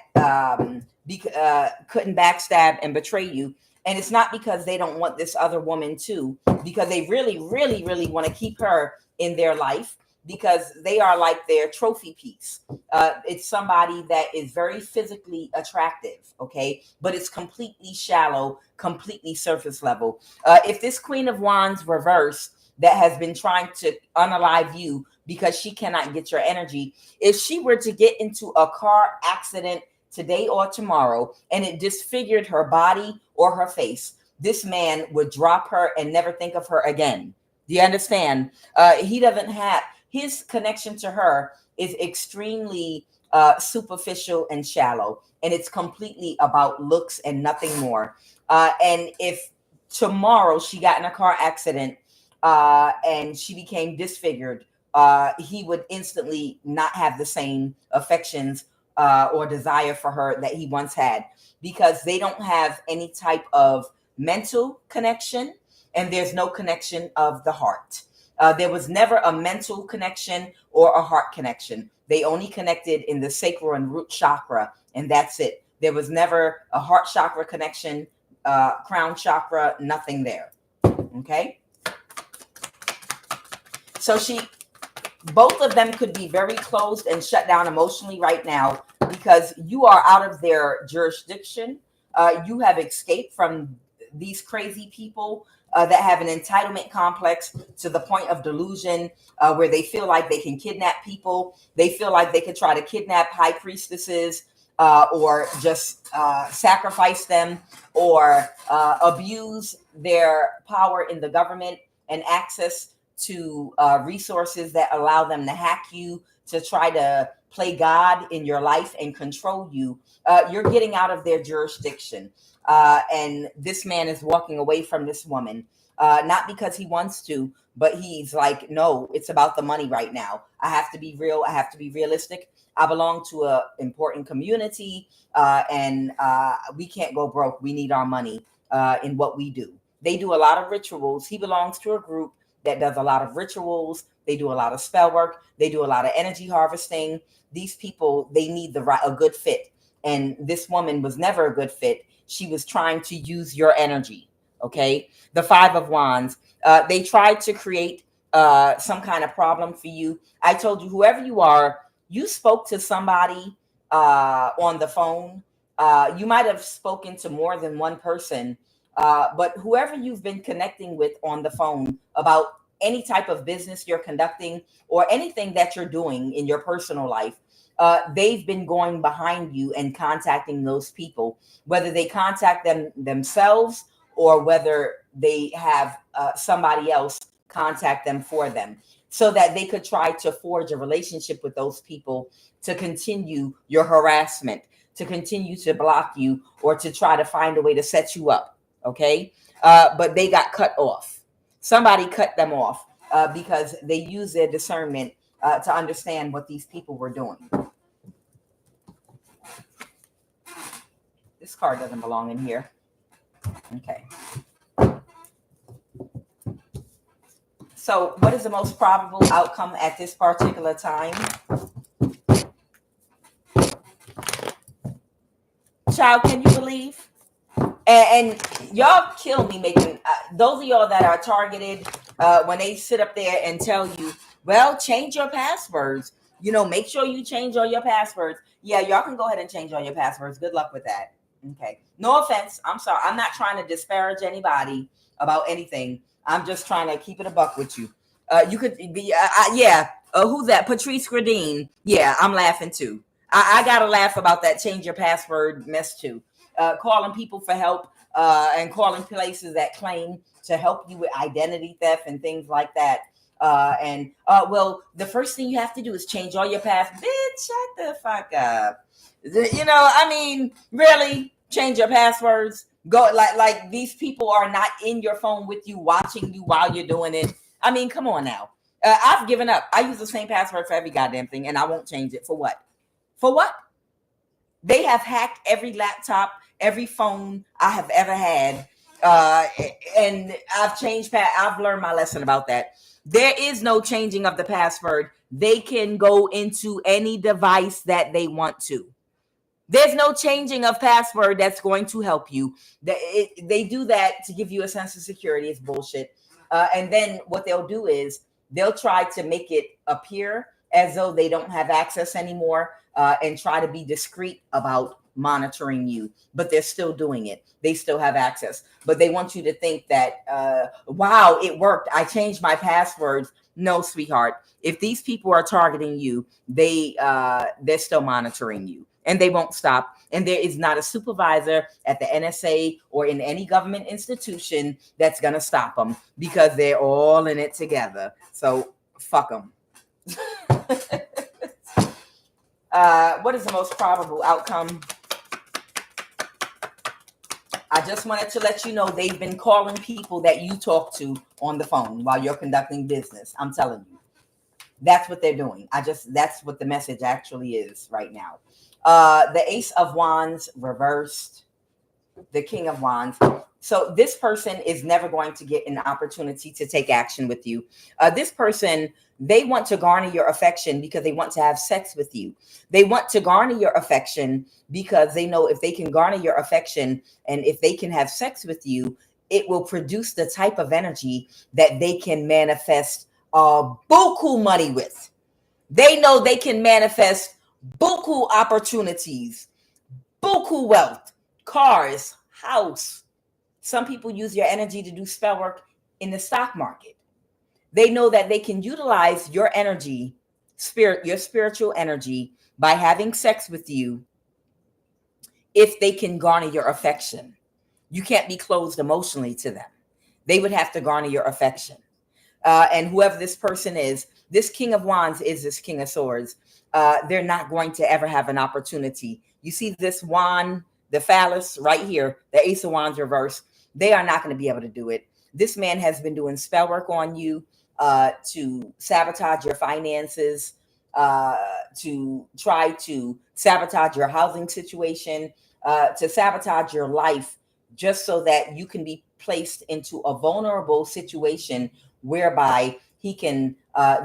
couldn't backstab and betray you. And it's not because they don't want this other woman too, because they really, really, really want to keep her in their life, because they are like their trophy piece. It's somebody that is very physically attractive, okay? But it's completely shallow, completely surface level. If this Queen of Wands reverse that has been trying to unalive you because she cannot get your energy, if she were to get into a car accident today or tomorrow and it disfigured her body or her face, this man would drop her and never think of her again. Do you understand? He doesn't have, his connection to her is extremely superficial and shallow, and it's completely about looks and nothing more. And if tomorrow she got in a car accident and she became disfigured, he would instantly not have the same affections or desire for her that he once had, because they don't have any type of mental connection, and there's no connection of the heart. There was never a mental connection or a heart connection. They only connected in the sacral and root chakra, and that's it. There was never a heart chakra connection, crown chakra, nothing there. Okay? So both of them could be very closed and shut down emotionally right now because you are out of their jurisdiction. You have escaped from these crazy people that have an entitlement complex to the point of delusion, where they feel like they can kidnap people. They feel like they could try to kidnap high priestesses or just sacrifice them, or abuse their power in the government and access to resources that allow them to hack you, to try to play God in your life and control you. You're getting out of their jurisdiction. And this man is walking away from this woman, not because he wants to, but he's like, no, it's about the money right now. I have to be real. I have to be realistic. I belong to an important community, and we can't go broke. We need our money in what we do. They do a lot of rituals. He belongs to a group that does a lot of rituals. They do a lot of spell work. They do a lot of energy harvesting. These people, they need a good fit. And this woman was never a good fit. She was trying to use your energy. Okay. The Five of Wands. They tried to create some kind of problem for you. I told you, whoever you are, you spoke to somebody on the phone. You might have spoken to more than one person, but whoever you've been connecting with on the phone about any type of business you're conducting or anything that you're doing in your personal life, they've been going behind you and contacting those people, whether they contact them themselves or whether they have somebody else contact them for them, so that they could try to forge a relationship with those people to continue your harassment, to continue to block you, or to try to find a way to set you up. Okay. But they got cut off. Somebody cut them off because they used their discernment to understand what these people were doing. This card doesn't belong in here. Okay. So what is the most probable outcome at this particular time? Child, can you believe? And y'all kill me making those of y'all that are targeted when they sit up there and tell you, well, change your passwords. You know, make sure you change all your passwords. Yeah, y'all can go ahead and change all your passwords. Good luck with that. Okay. No offense. I'm sorry. I'm not trying to disparage anybody about anything. I'm just trying to keep it a buck with you. You could be, who's that? Patrice Gradine. Yeah, I'm laughing too. I got to laugh about that change your password mess too. Calling people for help and calling places that claim to help you with identity theft and things like that. Well, the first thing you have to do is change all your passwords. Bitch, shut the fuck up. You know, I mean, really, change your passwords. Go like these people are not in your phone with you, watching you while you're doing it. I mean, come on now. I've given up. I use the same password for every goddamn thing, and I won't change it. For what? For what? They have hacked every laptop, every phone I have ever had, and I've changed. I've learned my lesson about that. There is no changing of the password. They can go into any device that they want to. There's no changing of password that's going to help you. They do that to give you a sense of security. It's bullshit. And then what they'll do is they'll try to make it appear as though they don't have access anymore and try to be discreet about monitoring you. But they're still doing it. They still have access. But they want you to think that, wow, it worked. I changed my passwords. No, sweetheart. If these people are targeting you, they're still monitoring you. And they won't stop. And there is not a supervisor at the NSA or in any government institution that's going to stop them because they're all in it together. So fuck them. What is the most probable outcome? I just wanted to let you know they've been calling people that you talk to on the phone while you're conducting business. I'm telling you. That's what they're doing. That's what the message actually is right now. The Ace of Wands reversed, the King of Wands. So this person is never going to get an opportunity to take action with you. This person, they want to garner your affection because they want to have sex with you. They want to garner your affection because they know if they can garner your affection and if they can have sex with you, it will produce the type of energy that they can manifest buku money with. They know they can manifest buku opportunities, buku wealth, cars, house. Some people use your energy to do spell work in the stock market. They know that they can utilize your energy, your spiritual energy, by having sex with you if they can garner your affection. You can't be closed emotionally to them. They would have to garner your affection. And whoever this person is, this King of Wands is this King of Swords. They're not going to ever have an opportunity. You see this wand, the phallus right here, the Ace of Wands reverse. They are not going to be able to do it. This man has been doing spell work on you to sabotage your finances, to try to sabotage your housing situation, to sabotage your life, just so that you can be placed into a vulnerable situation whereby he can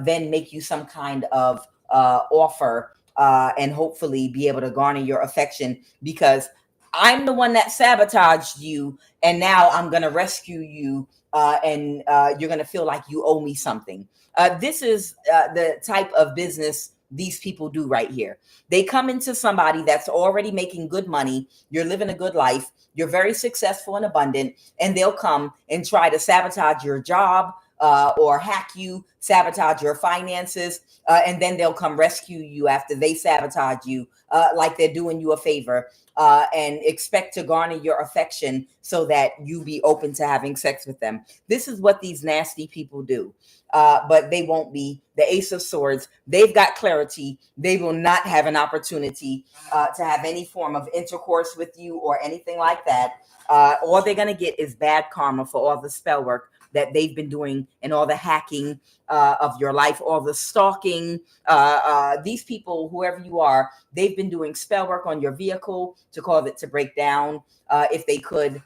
then make you some kind of offer and hopefully be able to garner your affection, because I'm the one that sabotaged you, and now I'm going to rescue you, and you're going to feel like you owe me something. This is the type of business these people do right here. They come into somebody that's already making good money. You're living a good life. You're very successful and abundant, and they'll come and try to sabotage your job, or hack you, sabotage your finances, and then they'll come rescue you after they sabotage you, like they're doing you a favor, and expect to garner your affection so that you be open to having sex with them. This is what these nasty people do. But they won't be. The Ace of Swords, they've got clarity. They will not have an opportunity to have any form of intercourse with you or anything like that. All they're going to get is bad karma for all the spell work that they've been doing and all the hacking of your life, all the stalking. These people, whoever you are, they've been doing spell work on your vehicle to cause it to break down if they could.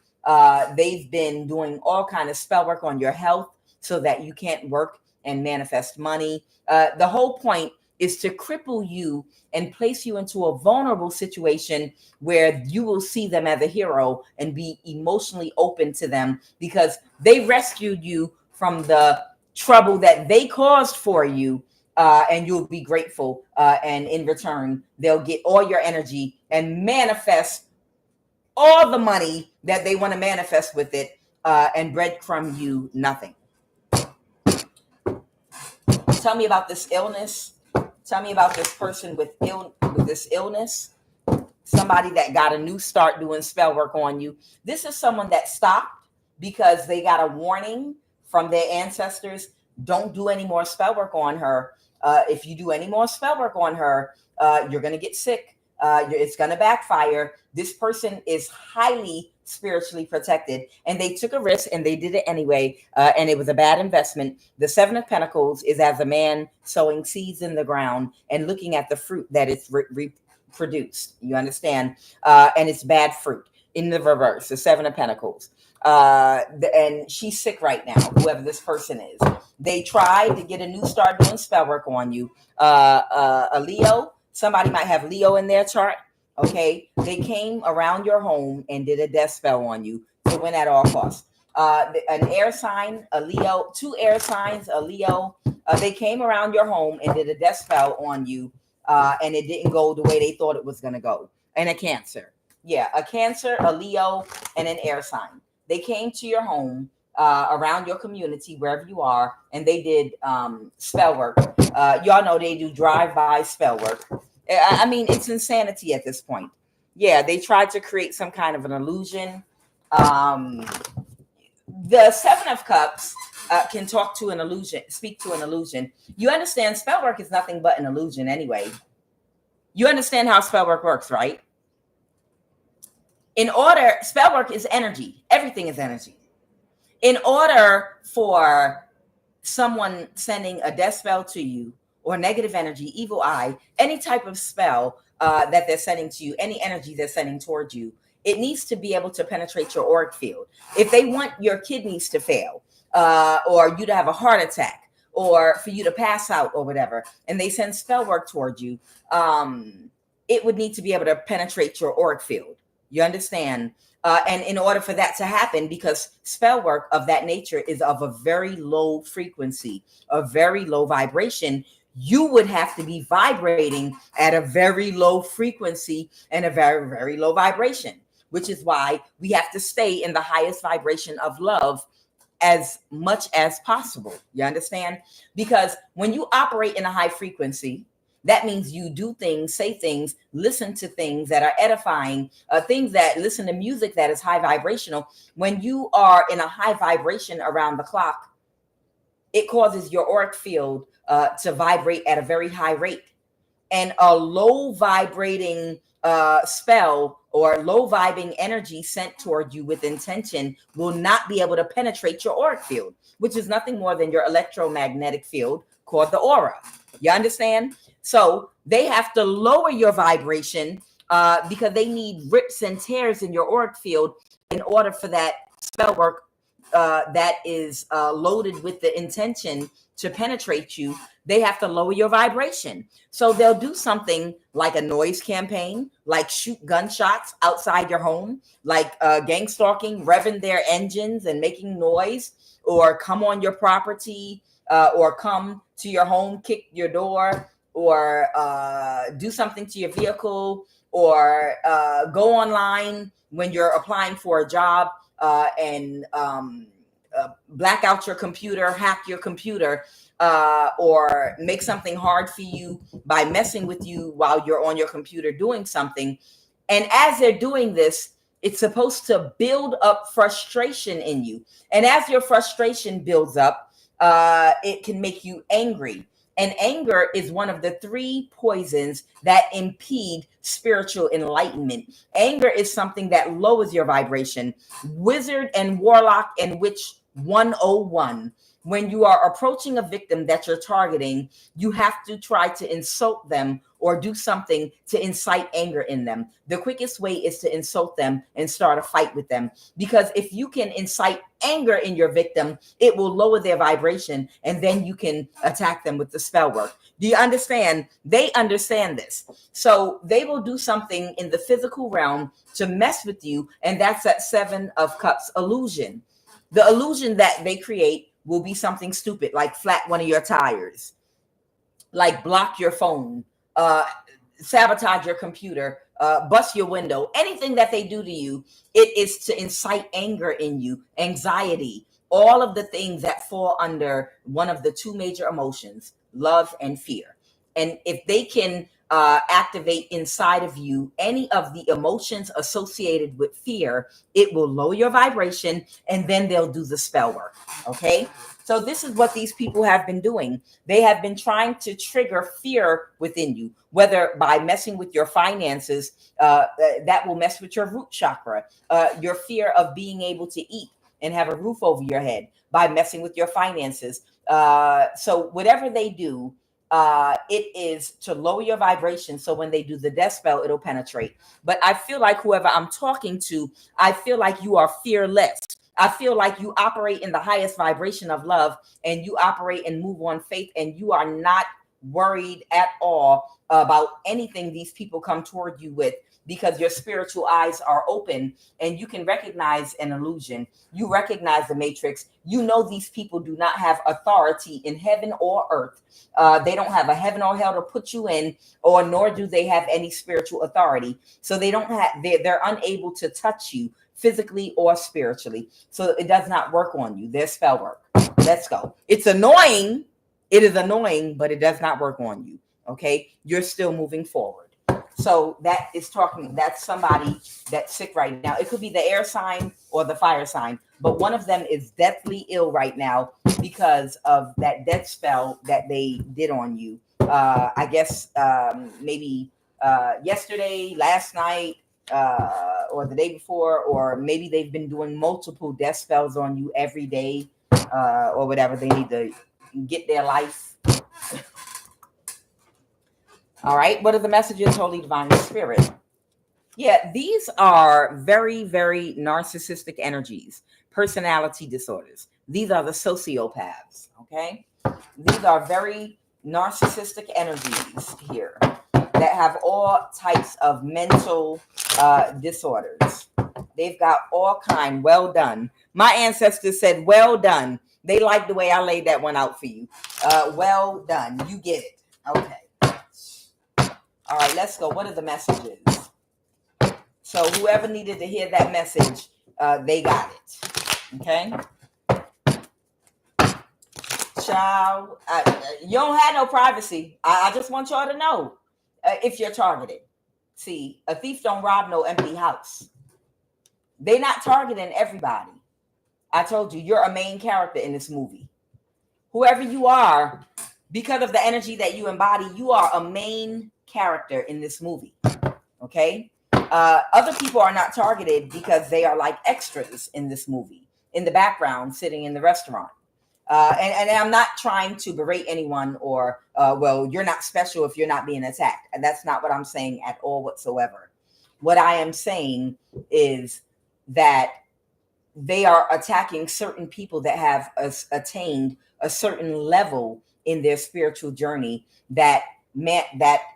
They've been doing all kind of spell work on your health so that you can't work and manifest money. The whole point is to cripple you and place you into a vulnerable situation where you will see them as a hero and be emotionally open to them because they rescued you from the trouble that they caused for you. And you'll be grateful. And in return, they'll get all your energy and manifest all the money that they want to manifest with it, and breadcrumb you nothing. Tell me about this illness. Tell me about this person with this illness. Somebody that got a new start doing spell work on you. This is someone that stopped because they got a warning from their ancestors. Don't do any more spell work on her. If you do any more spell work on her, you're going to get sick. It's going to backfire. This person is highly spiritually protected, and they took a risk and they did it anyway, and it was a bad investment. The Seven of Pentacles is as a man sowing seeds in the ground and looking at the fruit that it's reproduced. You understand? And it's bad fruit in the reverse, the Seven of Pentacles. And she's sick right now, whoever this person is. They tried to get a new start doing spell work on you. A Leo, somebody might have Leo in their chart. Okay, they came around your home and did a death spell on you to win at all costs. An air sign, a Leo, two air signs, a Leo. They came around your home and did a death spell on you, and it didn't go the way they thought it was going to go. And a Cancer. Yeah, a Cancer, a Leo, and an air sign. They came to your home, around your community, wherever you are, and they did spell work. Y'all know they do drive-by spell work. I mean, it's insanity at this point. Yeah, they tried to create some kind of an illusion. The Seven of Cups can talk to an illusion, speak to an illusion. You understand spell work is nothing but an illusion anyway. You understand how spell work works, right? Spell work is energy. Everything is energy. In order for someone sending a death spell to you, or negative energy, evil eye, any type of spell that they're sending to you, any energy they're sending towards you, it needs to be able to penetrate your auric field. If they want your kidneys to fail, or you to have a heart attack, or for you to pass out or whatever, and they send spell work towards you, it would need to be able to penetrate your auric field. You understand? And in order for that to happen, because spell work of that nature is of a very low frequency, a very low vibration, you would have to be vibrating at a very low frequency and a very, very low vibration, which is why we have to stay in the highest vibration of love as much as possible. You understand? Because when you operate in a high frequency, that means you do things, say things, listen to things that are edifying, listen to music that is high vibrational. When you are in a high vibration around the clock, it causes your auric field to vibrate at a very high rate. And a low vibrating spell or low vibing energy sent toward you with intention will not be able to penetrate your auric field, which is nothing more than your electromagnetic field called the aura. You understand? So they have to lower your vibration because they need rips and tears in your auric field in order for that spell work that is loaded with the intention to penetrate you, they have to lower your vibration. So they'll do something like a noise campaign, like shoot gunshots outside your home, like gang stalking, revving their engines and making noise, or come on your property, or come to your home, kick your door, or do something to your vehicle, or go online when you're applying for a job, and black out your computer, hack your computer, or make something hard for you by messing with you while you're on your computer doing something. And as they're doing this, it's supposed to build up frustration in you. And as your frustration builds up, it can make you angry. And anger is one of the 3 poisons that impede spiritual enlightenment. Anger is something that lowers your vibration. Wizard and Warlock and Witch 101. When you are approaching a victim that you're targeting, you have to try to insult them or do something to incite anger in them. The quickest way is to insult them and start a fight with them. Because if you can incite anger in your victim, it will lower their vibration, and then you can attack them with the spell work. Do you understand? They understand this. So they will do something in the physical realm to mess with you, and that's that 7 of Cups illusion. The illusion that they create will be something stupid, like flat one of your tires, like block your phone, sabotage your computer, bust your window. Anything that they do to you, it is to incite anger in you, anxiety, all of the things that fall under one of the 2 major emotions, love and fear. And if they can activate inside of you any of the emotions associated with fear, it will lower your vibration, and then they'll do the spell work. Okay. So this is what these people have been doing. They have been trying to trigger fear within you, whether by messing with your finances, that will mess with your root chakra, your fear of being able to eat and have a roof over your head by messing with your finances. So whatever they do, it is to lower your vibration. So when they do the death spell, it'll penetrate. But I feel like whoever I'm talking to, I feel like you are fearless. I feel like you operate in the highest vibration of love, and you operate and move on faith, and you are not worried at all about anything these people come toward you with, because your spiritual eyes are open and you can recognize an illusion. You recognize the matrix. You know these people do not have authority in heaven or earth. They don't have a heaven or hell to put you in, or nor do they have any spiritual authority. So they don't have, they're unable to touch you physically or spiritually. So it does not work on you. Their spell work. Let's go. It's annoying. It is annoying, but it does not work on you. Okay. You're still moving forward. So that is talking, that's somebody that's sick right now. It could be the air sign or the fire sign, but one of them is deathly ill right now because of that death spell that they did on you. I guess maybe yesterday, last night, or the day before, or maybe they've been doing multiple death spells on you every day, or whatever. They need to get their life. All right. What are the messages, Holy Divine Spirit? Yeah, these are very, very narcissistic energies, personality disorders. These are the sociopaths. Okay. These are very narcissistic energies here that have all types of mental disorders. They've got all kind. Well done. My ancestors said, well done. They like the way I laid that one out for you. Well done. You get it. Okay. All right, let's go. What are the messages? So whoever needed to hear that message, they got it. Okay. Child, you don't have no privacy. I just want y'all to know if you're targeted. See, a thief don't rob no empty house. They're not targeting everybody. I told you, you're a main character in this movie. Whoever you are, because of the energy that you embody, you are a main character in this movie. Okay. Other people are not targeted because they are like extras in this movie, in the background, sitting in the restaurant. And I'm not trying to berate anyone or, well, you're not special if you're not being attacked. And that's not what I'm saying at all whatsoever. What I am saying is that they are attacking certain people that have attained a certain level in their spiritual journey that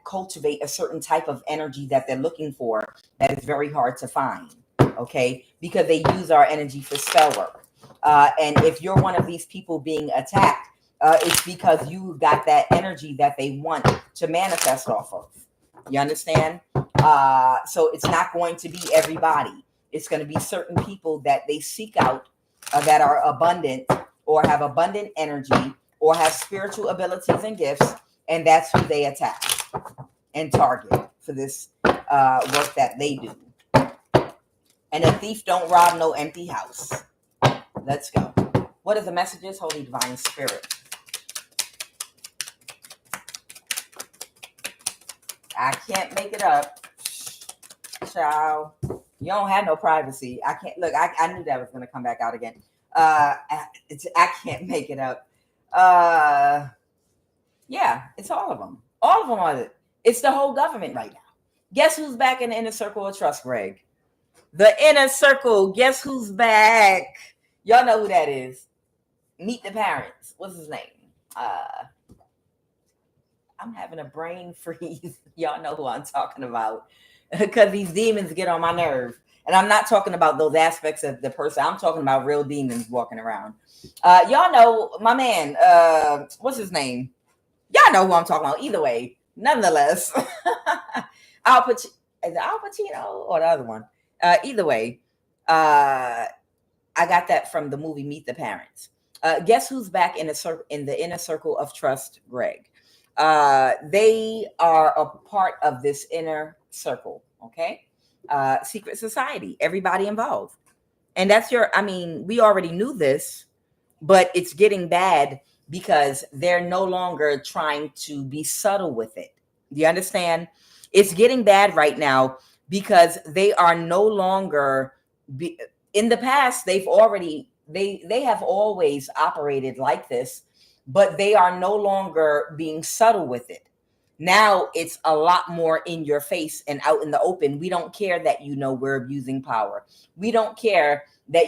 cultivate a certain type of energy that they're looking for that is very hard to find. Okay, because they use our energy for spell work. And if you're one of these people being attacked, it's because you got that energy that they want to manifest off of. You understand? So it's not going to be everybody. It's going to be certain people that they seek out that are abundant or have abundant energy or have spiritual abilities and gifts, and that's who they attack and target for this work that they do. And a thief don't rob no empty house. Let's go. What are the messages, Holy Divine Spirit? I can't make it up. Child, you don't have no privacy. I can't look. I knew that was going to come back out again. I can't make it up. Yeah, it's all of them. All of them are it. It's the whole government right now. Guess who's back in the inner circle of trust, Greg? The inner circle. Guess who's back? Y'all know who that is. Meet the parents. What's his name? I'm having a brain freeze. Y'all know who I'm talking about. Because these demons get on my nerve. And I'm not talking about those aspects of the person. I'm talking about real demons walking around. Y'all know my man. What's his name? Y'all know who I'm talking about. Either way, nonetheless. Is it Al Pacino or the other one? Either way, I got that from the movie Meet the Parents. Guess who's back in the inner circle of trust, Greg? They are a part of this inner circle, okay? Secret society, everybody involved. And that's we already knew this, but it's getting bad because they're no longer trying to be subtle with it. Do you understand? It's getting bad right now because they are no longer in the past. They have always operated like this, but they are no longer being subtle with it. Now it's a lot more in your face and out in the open. We don't care that we're abusing power. We don't care that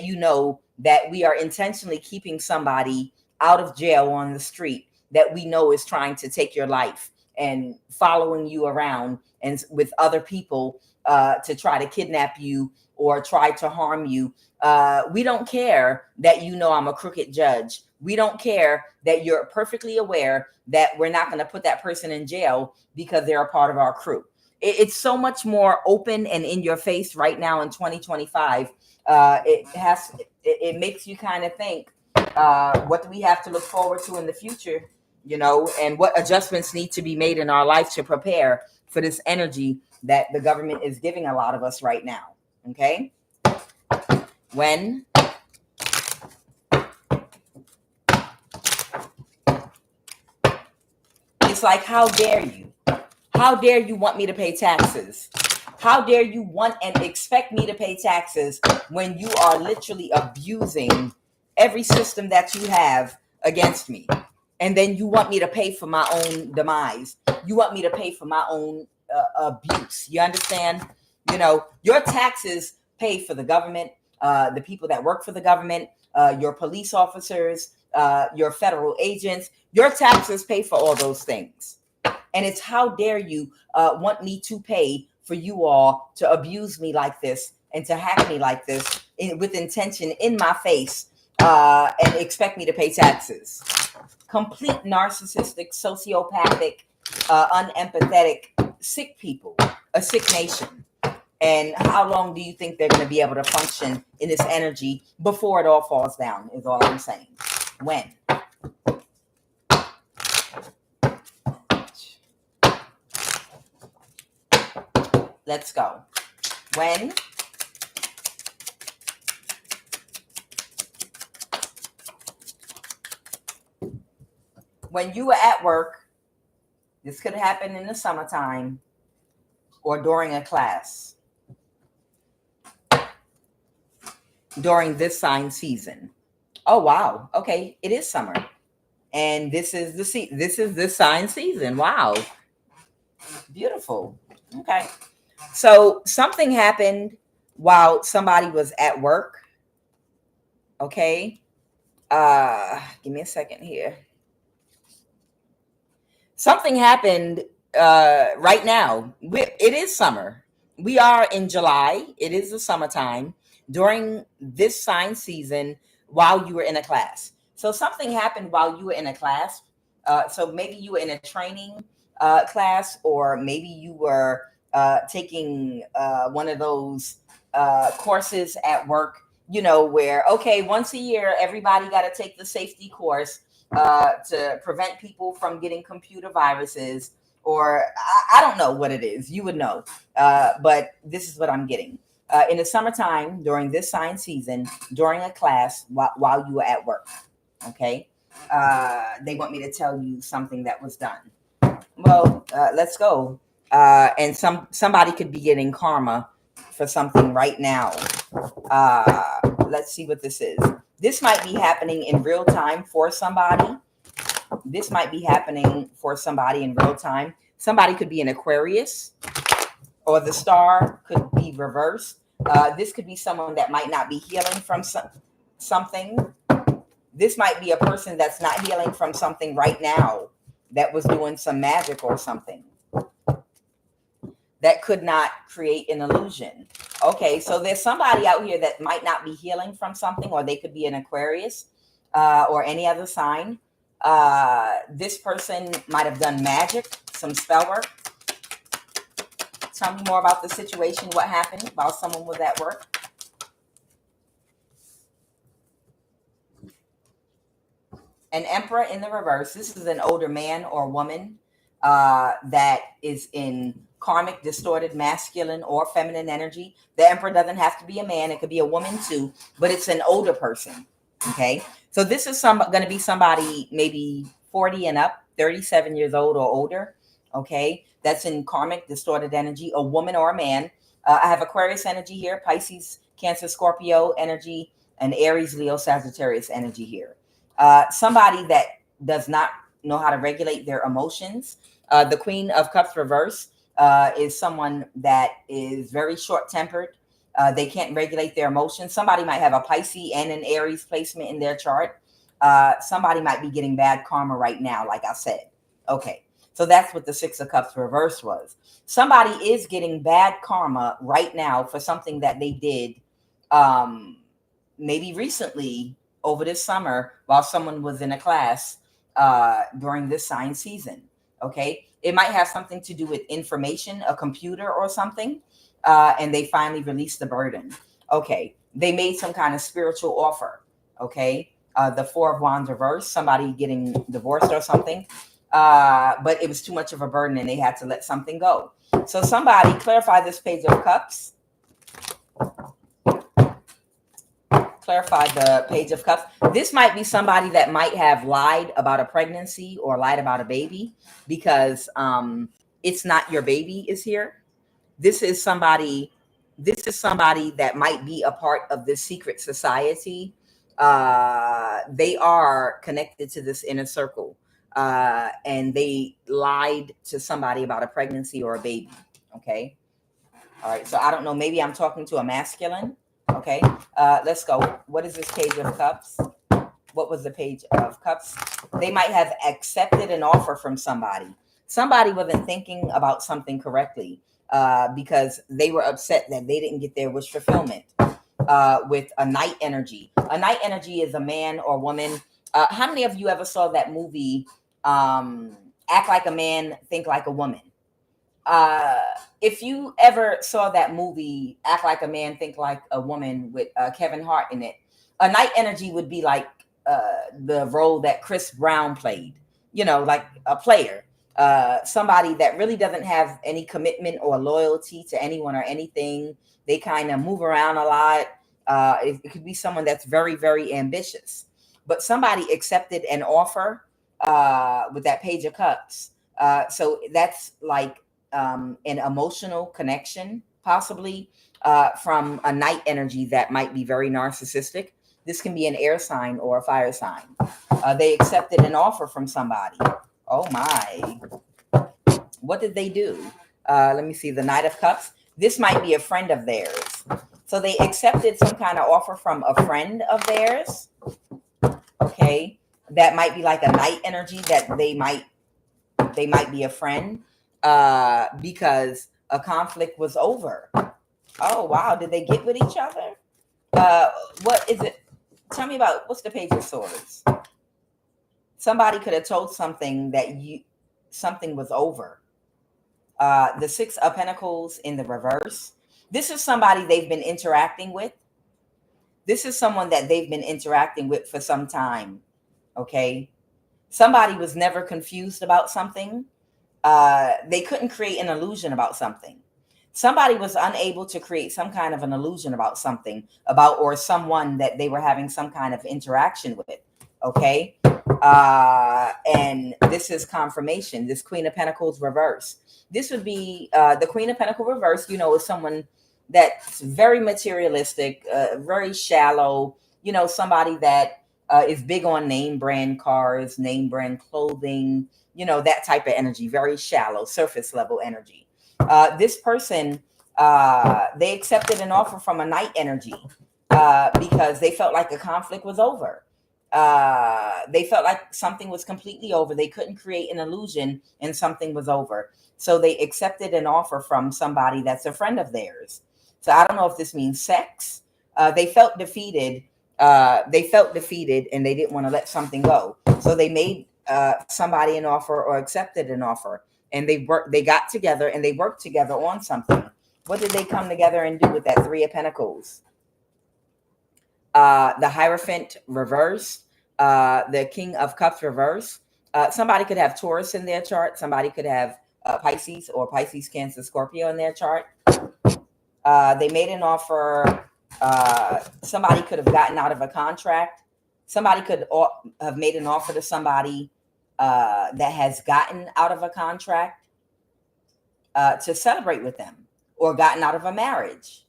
that we are intentionally keeping somebody out of jail on the street that we know is trying to take your life and following you around and with other people to try to kidnap you or try to harm you. We don't care that I'm a crooked judge. We don't care that you're perfectly aware that we're not going to put that person in jail because they're a part of our crew. It's so much more open and in your face right now in 2025. It makes you kind of think, what do we have to look forward to in the future, and what adjustments need to be made in our life to prepare for this energy that the government is giving a lot of us right now. Okay. When it's like, how dare you? How dare you want me to pay taxes? How dare you want and expect me to pay taxes when you are literally abusing every system that you have against me? And then you want me to pay for my own demise. You want me to pay for my own abuse. You understand? Your taxes pay for the government, the people that work for the government, your police officers, your federal agents. Your taxes pay for all those things. And it's how dare you want me to pay for you all to abuse me like this and to hack me like this with intention in my face and expect me to pay taxes. Complete narcissistic, sociopathic, unempathetic, sick people, a sick nation. And how long do you think they're going to be able to function in this energy before it all falls down is all I'm saying. When? Let's go. When? When you were at work, this could happen in the summertime or during a class. During this sign season. Oh wow. Okay, it is summer. And this is the sign season. Wow. Beautiful. Okay. So something happened while somebody was at work. Okay. Give me a second here. Something happened right now. It is summer. We are in July. It is the summertime during this sign season while you were in a class. So something happened while you were in a class. So maybe you were in a training class, or maybe you were taking one of those courses at work, you know, where, okay, once a year, everybody got to take the safety course to prevent people from getting computer viruses, or I don't know what it is. You would know. But this is what I'm getting. In the summertime, during this sign season, during a class, while you were at work, okay? They want me to tell you something that was done. Well, let's go. And somebody could be getting karma for something right now. Let's see what this is. This might be happening in real time for somebody. This might be happening for somebody in real time. Somebody could be an Aquarius, or the star could be reversed. This could be someone that might not be healing from something. This might be a person that's not healing from something right now, that was doing some magic or something that could not create an illusion. Okay, so there's somebody out here that might not be healing from something, or they could be an Aquarius or any other sign. This person might have done magic, some spell work. Tell me more about the situation, what happened while someone was at work. An Emperor in the reverse. This is an older man or woman that is in karmic, distorted, masculine or feminine energy. The Emperor doesn't have to be a man. It could be a woman too, but it's an older person. Okay. So this is going to be somebody maybe 40 and up, 37 years old or older. Okay. That's in karmic, distorted energy, a woman or a man. I have Aquarius energy here, Pisces, Cancer, Scorpio energy, and Aries, Leo, Sagittarius energy here. Somebody that does not know how to regulate their emotions. The Queen of Cups reverse is someone that is very short-tempered. They can't regulate their emotions. Somebody might have a Pisces and an Aries placement in their chart. Somebody might be getting bad karma right now, like I said. Okay, so that's what the Six of Cups reverse was. Somebody is getting bad karma right now for something that they did maybe recently over this summer while someone was in a class during this sign season. Okay, it might have something to do with information, a computer or something, and they finally released the burden. Okay, they made some kind of spiritual offer. Okay, the Four of Wands reverse, somebody getting divorced or something, but it was too much of a burden and they had to let something go. So somebody clarify this Page of Cups. Clarify the Page of Cups. This might be somebody that might have lied about a pregnancy or lied about a baby, because it's not your baby is here. This is somebody that might be a part of this secret society. They are connected to this inner circle, and they lied to somebody about a pregnancy or a baby. Okay. All right. So I don't know. Maybe I'm talking to a masculine. Okay, let's go. What is this Page of Cups? What was the Page of Cups? They might have accepted an offer from somebody. Somebody wasn't thinking about something correctly because they were upset that they didn't get their wish fulfillment with a Knight energy. A Knight energy is a man or woman. How many of you ever saw that movie, Act Like a Man, Think Like a Woman? If you ever saw that movie, Act Like a Man, Think Like a Woman, with Kevin Hart in it, a Knight energy would be like the role that Chris Brown played, you know, like a player, somebody that really doesn't have any commitment or loyalty to anyone or anything. They kind of move around a lot. It could be someone that's very, very ambitious, but somebody accepted an offer with that Page of Cups. So that's like an emotional connection, possibly from a Knight energy that might be very narcissistic. This can be an air sign or a fire sign. They accepted an offer from somebody. Oh my. What did they do? Let me see. The Knight of Cups. This might be a friend of theirs. So they accepted some kind of offer from a friend of theirs. Okay, that might be like a night energy, that they might be a friend, because a conflict was over. Oh wow, did they get with each other? What is it? Tell me about, what's the Page of Swords? Somebody could have told something that something was over. The Six of Pentacles in the reverse. This is somebody they've been interacting with. This is someone that they've been interacting with for some time. Okay. Somebody was never confused about something. They couldn't create an illusion about something. Somebody was unable to create some kind of an illusion about something, about, or someone that they were having some kind of interaction with. Okay. And this is confirmation. This Queen of Pentacles reverse. This would be the Queen of Pentacles reverse, is someone that's very materialistic, very shallow, somebody that is big on name brand cars, name brand clothing, that type of energy, very shallow, surface level energy. This person, they accepted an offer from a night energy because they felt like the conflict was over. They felt like something was completely over. They couldn't create an illusion and something was over. So they accepted an offer from somebody that's a friend of theirs. So I don't know if this means sex. They felt defeated. And they didn't want to let something go. So they made somebody an offer, or accepted an offer, and they got together and they worked together on something. What did they come together and do with that Three of Pentacles? The Hierophant reverse, the King of Cups reverse. Somebody could have Taurus in their chart. Somebody could have Pisces, or Pisces, Cancer, Scorpio in their chart. They made an offer. Somebody could have gotten out of a contract. Somebody could have made an offer to somebody that has gotten out of a contract to celebrate with them, or gotten out of a marriage.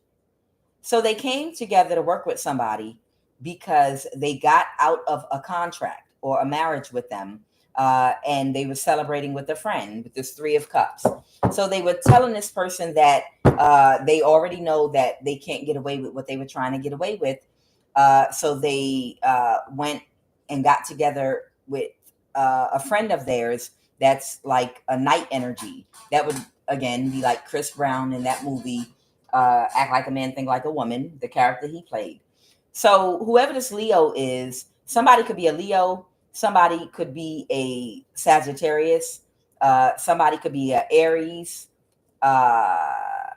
So they came together to work with somebody because they got out of a contract or a marriage with them, and they were celebrating with a friend with this Three of Cups. So they were telling this person that they already know that they can't get away with what they were trying to get away with. So they went and got together with a friend of theirs that's like a night energy. That would, again, be like Chris Brown in that movie, Act Like a Man, Think Like a Woman, the character he played. So whoever this Leo is, somebody could be a Leo, somebody could be a Sagittarius, somebody could be an Aries, that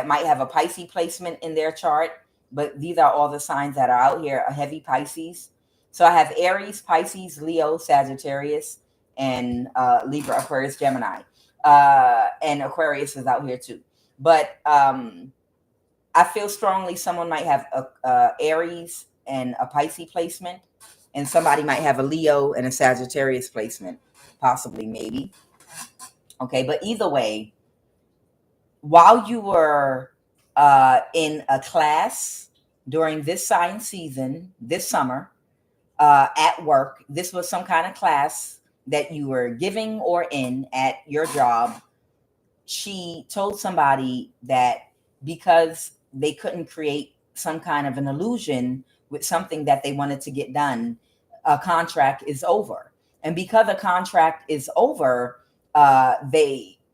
might have a Pisces placement in their chart. But these are all the signs that are out here, a heavy Pisces. So I have Aries, Pisces, Leo, Sagittarius, and Libra, Aquarius, Gemini. And Aquarius is out here too. But I feel strongly someone might have a Aries and a Pisces placement, and somebody might have a Leo and a Sagittarius placement, possibly, maybe. Okay, but either way, while you were in a class during this sign season, this summer, at work, this was some kind of class that you were giving or in at your job. She told somebody that because they couldn't create some kind of an illusion with something that they wanted to get done, a contract is over. And because a contract is over,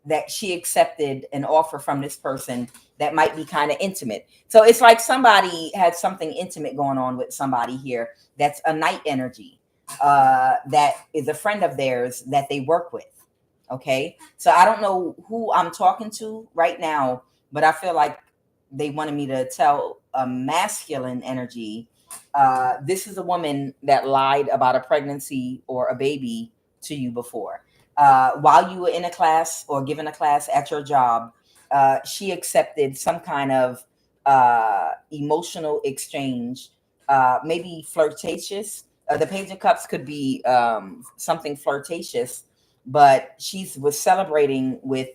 that she accepted an offer from this person that might be kind of intimate. So it's like somebody had something intimate going on with somebody here that's a night energy, that is a friend of theirs that they work with. Okay. So I don't know who I'm talking to right now, but I feel like they wanted me to tell a masculine energy. This is a woman that lied about a pregnancy or a baby to you before. While you were in a class or given a class at your job, she accepted some kind of emotional exchange, maybe flirtatious. The Page of Cups could be something flirtatious, but she was celebrating with,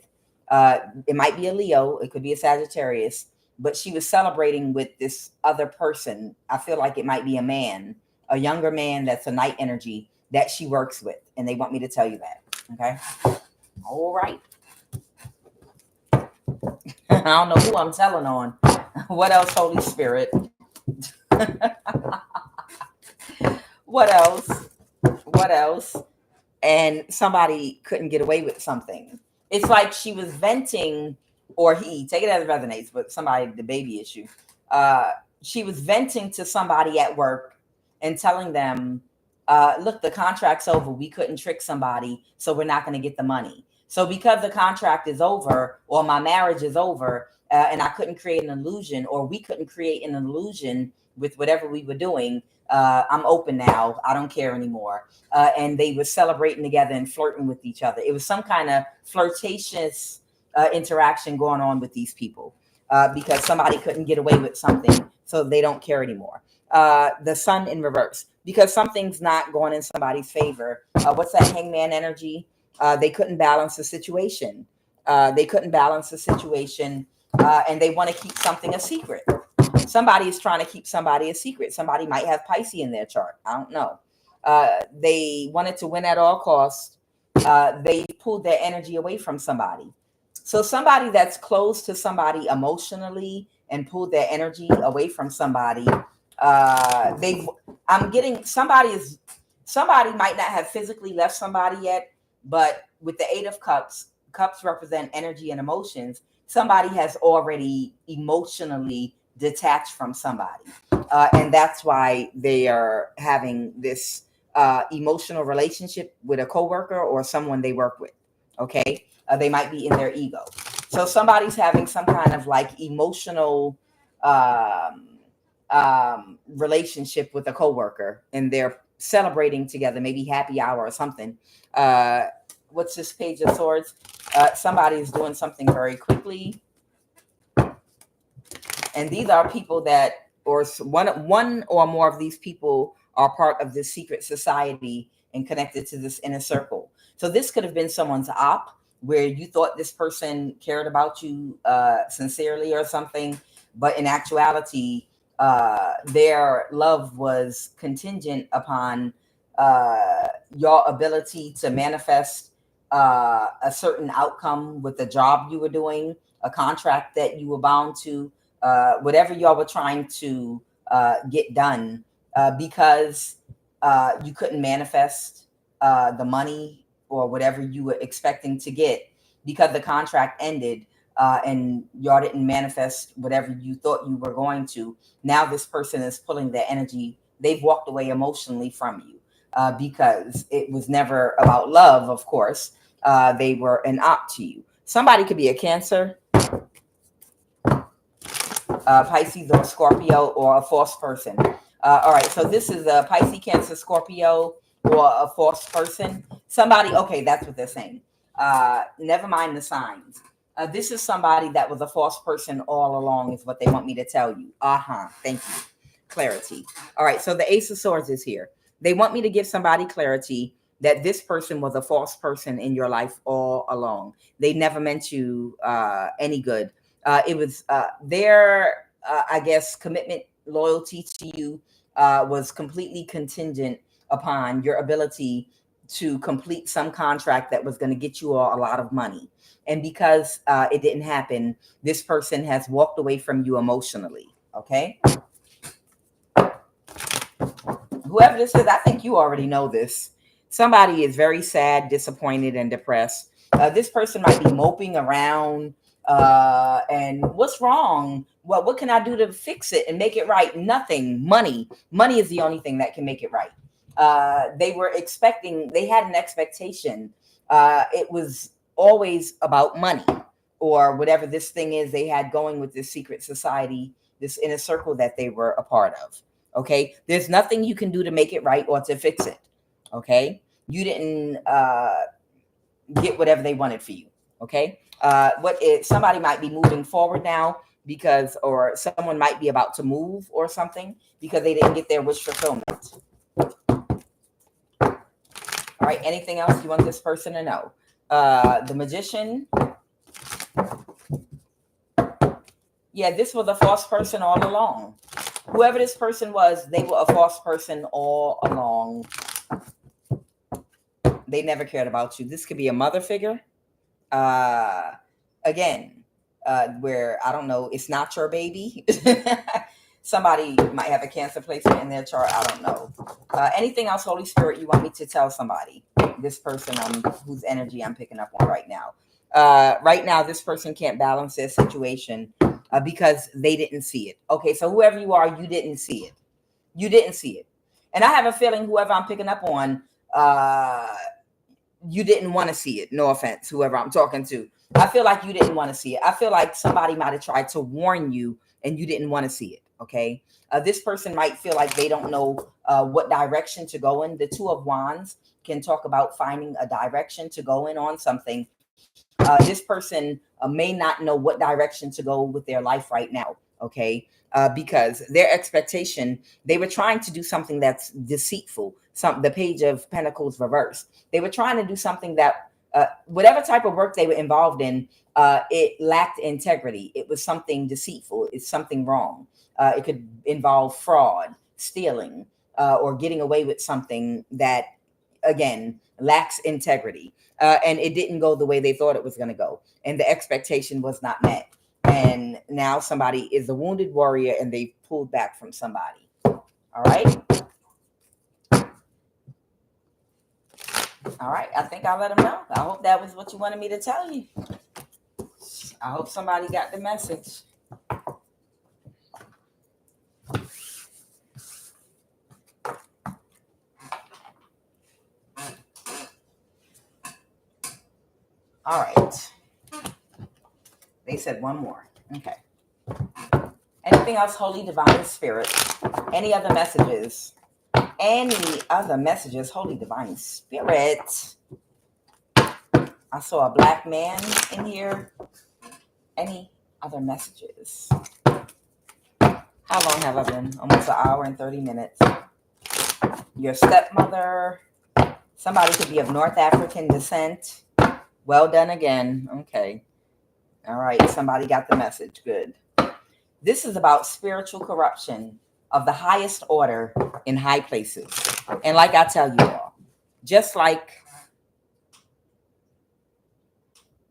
it might be a Leo, it could be a Sagittarius, but she was celebrating with this other person. I feel like it might be a man, a younger man that's a night energy that she works with. And they want me to tell you that. Okay. All right. I don't know who I'm telling on. What else, Holy Spirit? What else? What else? And somebody couldn't get away with something. It's like she was venting, or he, take it as it resonates, but somebody, the baby issue. Uh, she was venting to somebody at work and telling them, look, the contract's over. We couldn't trick somebody, so we're not going to get the money. So because the contract is over, or my marriage is over, and I couldn't create an illusion, or we couldn't create an illusion with whatever we were doing, I'm open now. I don't care anymore. And they were celebrating together and flirting with each other. It was some kind of flirtatious interaction going on with these people because somebody couldn't get away with something, so they don't care anymore. The sun in reverse, because something's not going in somebody's favor. What's that hangman energy? They couldn't balance the situation. They couldn't balance the situation, and they want to keep something a secret. Somebody is trying to keep somebody a secret. Somebody might have Pisces in their chart. I don't know. They wanted to win at all costs. They pulled their energy away from somebody. So somebody that's close to somebody emotionally and pulled their energy away from somebody. I'm getting somebody might not have physically left somebody yet, but with the Eight of Cups, cups represent energy and emotions. Somebody has already emotionally detached from somebody, and that's why they are having this emotional relationship with a coworker or someone they work with. Okay, they might be in their ego. So somebody's having some kind of like emotional relationship with a coworker, and they're celebrating together, maybe happy hour or something. What's this Page of Swords? Somebody's doing something very quickly. And these are people that, or one or more of these people are part of this secret society and connected to this inner circle. So this could have been someone's op, where you thought this person cared about you sincerely or something, but in actuality, their love was contingent upon your ability to manifest a certain outcome with the job you were doing, a contract that you were bound to, whatever y'all were trying to get done, because you couldn't manifest the money or whatever you were expecting to get, because the contract ended and y'all didn't manifest whatever you thought you were going to. Now this person is pulling their energy. They've walked away emotionally from you because it was never about love, of course. They were an op to you. Somebody could be a Cancer, Pisces, or Scorpio, or a false person. All right, so this is a Pisces, Cancer, Scorpio, or a false person. Somebody, okay, that's what they're saying. Never mind the signs. This is somebody that was a false person all along, is what they want me to tell you. Thank you. Clarity. All right, so the Ace of Swords is here. They want me to give somebody clarity that this person was a false person in your life all along. They never meant you any good. It was their, I guess, commitment, loyalty to you was completely contingent upon your ability to complete some contract that was going to get you all a lot of money. And because it didn't happen, this person has walked away from you emotionally. Okay. Whoever this is, I think you already know this. Somebody is very sad, disappointed, and depressed. This person might be moping around. And what's wrong? What can I do to fix it and make it right? Nothing. Money is the only thing that can make it right. They had an expectation. It was always about money, or whatever this thing is they had going with this secret society, this inner circle that they were a part of. Okay. There's nothing you can do to make it right or to fix it. Okay. You didn't get whatever they wanted for you. Okay. Somebody might be moving forward now because, or someone might be about to move or something because they didn't get their wish fulfillment. All right. Anything else you want this person to know? The Magician. Yeah, this was a false person all along. Whoever this person was, they were a false person all along. They never cared about you. This could be a mother figure. Again, where, I don't know, it's not your baby. Somebody might have a Cancer placement in their chart. I don't know. Anything else, Holy Spirit, you want me to tell somebody? This person whose energy I'm picking up on right now. Right now, this person can't balance their situation because they didn't see it. Okay, so whoever you are, you didn't see it. You didn't see it. And I have a feeling whoever I'm picking up on, you didn't want to see it. No offense, whoever I'm talking to. I feel like you didn't want to see it. I feel like somebody might have tried to warn you and you didn't want to see it. Okay. This person might feel like they don't know what direction to go in. The Two of Wands can talk about finding a direction to go in on something. This person may not know what direction to go with their life right now. Okay. Because their expectation, they were trying to do something that's deceitful. The Page of Pentacles reverse. They were trying to do something that whatever type of work they were involved in, it lacked integrity. It was something deceitful. It's something wrong. It could involve fraud, stealing, or getting away with something that, again, lacks integrity. And it didn't go the way they thought it was going to go. And the expectation was not met. And now somebody is a wounded warrior and they pulled back from somebody. All right. All right. I think I'll let them know. I hope that was what you wanted me to tell you. I hope somebody got the message. All right. They said one more. Okay. Anything else, Holy Divine Spirit? Any other messages? Any other messages, Holy Divine Spirit? I saw a black man in here. Any other messages? How long have I been? Almost an hour and 30 minutes. Your stepmother. Somebody could be of North African descent. Well done again. Okay. All right. Somebody got the message. Good. This is about spiritual corruption of the highest order in high places. And like I tell you all, just like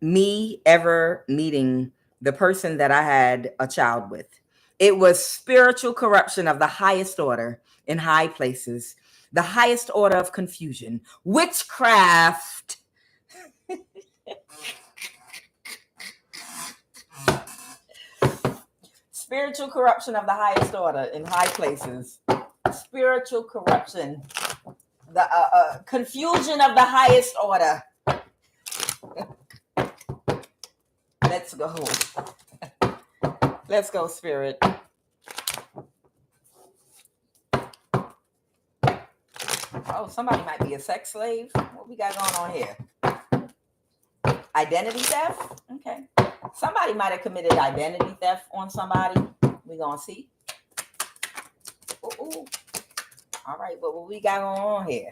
me ever meeting the person that I had a child with, it was spiritual corruption of the highest order in high places, the highest order of confusion, witchcraft. Spiritual corruption of the highest order in high places. Spiritual corruption. The confusion of the highest order. Let's go. Let's go, Spirit. Oh, somebody might be a sex slave. What we got going on here? Identity theft? Okay. Somebody might have committed identity theft on somebody. We're going to see. Ooh. All right, but what we got going on here?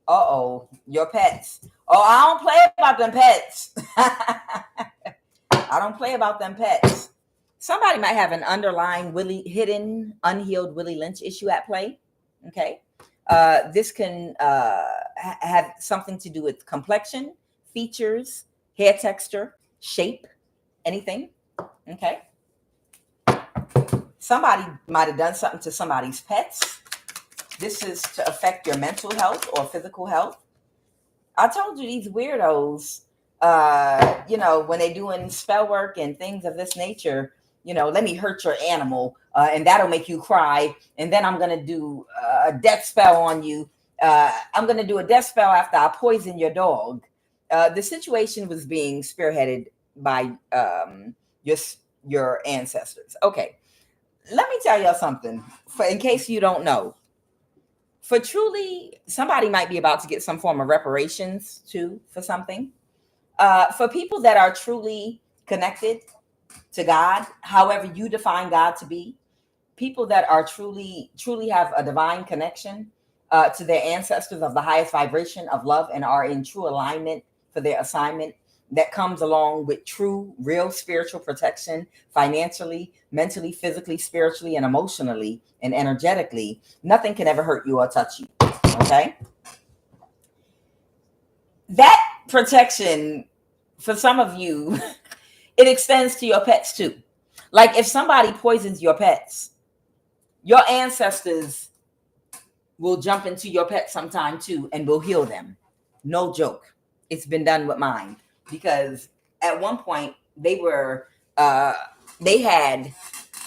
Uh-oh, your pets. Oh, I don't play about them pets. I don't play about them pets. Somebody might have an underlying hidden, unhealed Willie Lynch issue at play. Okay. This can have something to do with complexion, features, hair texture, shape, anything. Okay. Somebody might have done something to somebody's pets. This is to affect your mental health or physical health. I told you these weirdos, when they're doing spell work and things of this nature, let me hurt your animal and that'll make you cry. And then I'm going to do a death spell on you. I'm going to do a death spell after I poison your dog. The situation was being spearheaded by your ancestors. Okay. Let me tell y'all something in case you don't know. For truly, somebody might be about to get some form of reparations too for something. For people that are truly connected to God, however you define God to be, people that are truly have a divine connection to their ancestors of the highest vibration of love and are in true alignment for their assignment, that comes along with true, real spiritual protection, financially, mentally, physically, spiritually, and emotionally, and energetically. Nothing can ever hurt you or touch you. Okay? That protection, for some of you, it extends to your pets too. Like if somebody poisons your pets, Your ancestors will jump into your pet sometime too and will heal them. No joke. It's been done with mine, because at one point they had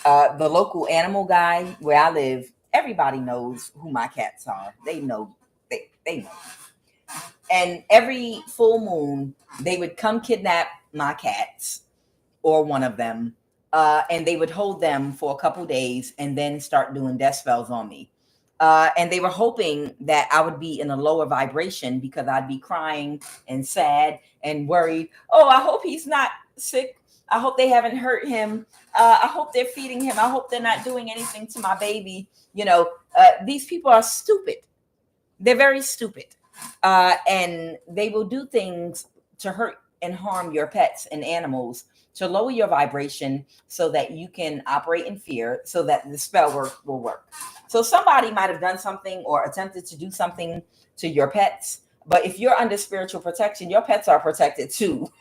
the local animal guy where I live. Everybody knows who my cats are. They know. They know. And every full moon, they would come kidnap my cats or one of them, and they would hold them for a couple days and then start doing death spells on me. And they were hoping that I would be in a lower vibration because I'd be crying and sad and worried. Oh, I hope he's not sick. I hope they haven't hurt him. I hope they're feeding him. I hope they're not doing anything to my baby. These people are stupid. They're very stupid. And they will do things to hurt and harm your pets and animals to lower your vibration so that you can operate in fear, so that the spell work will work. So somebody might have done something or attempted to do something to your pets, but if you're under spiritual protection, your pets are protected too.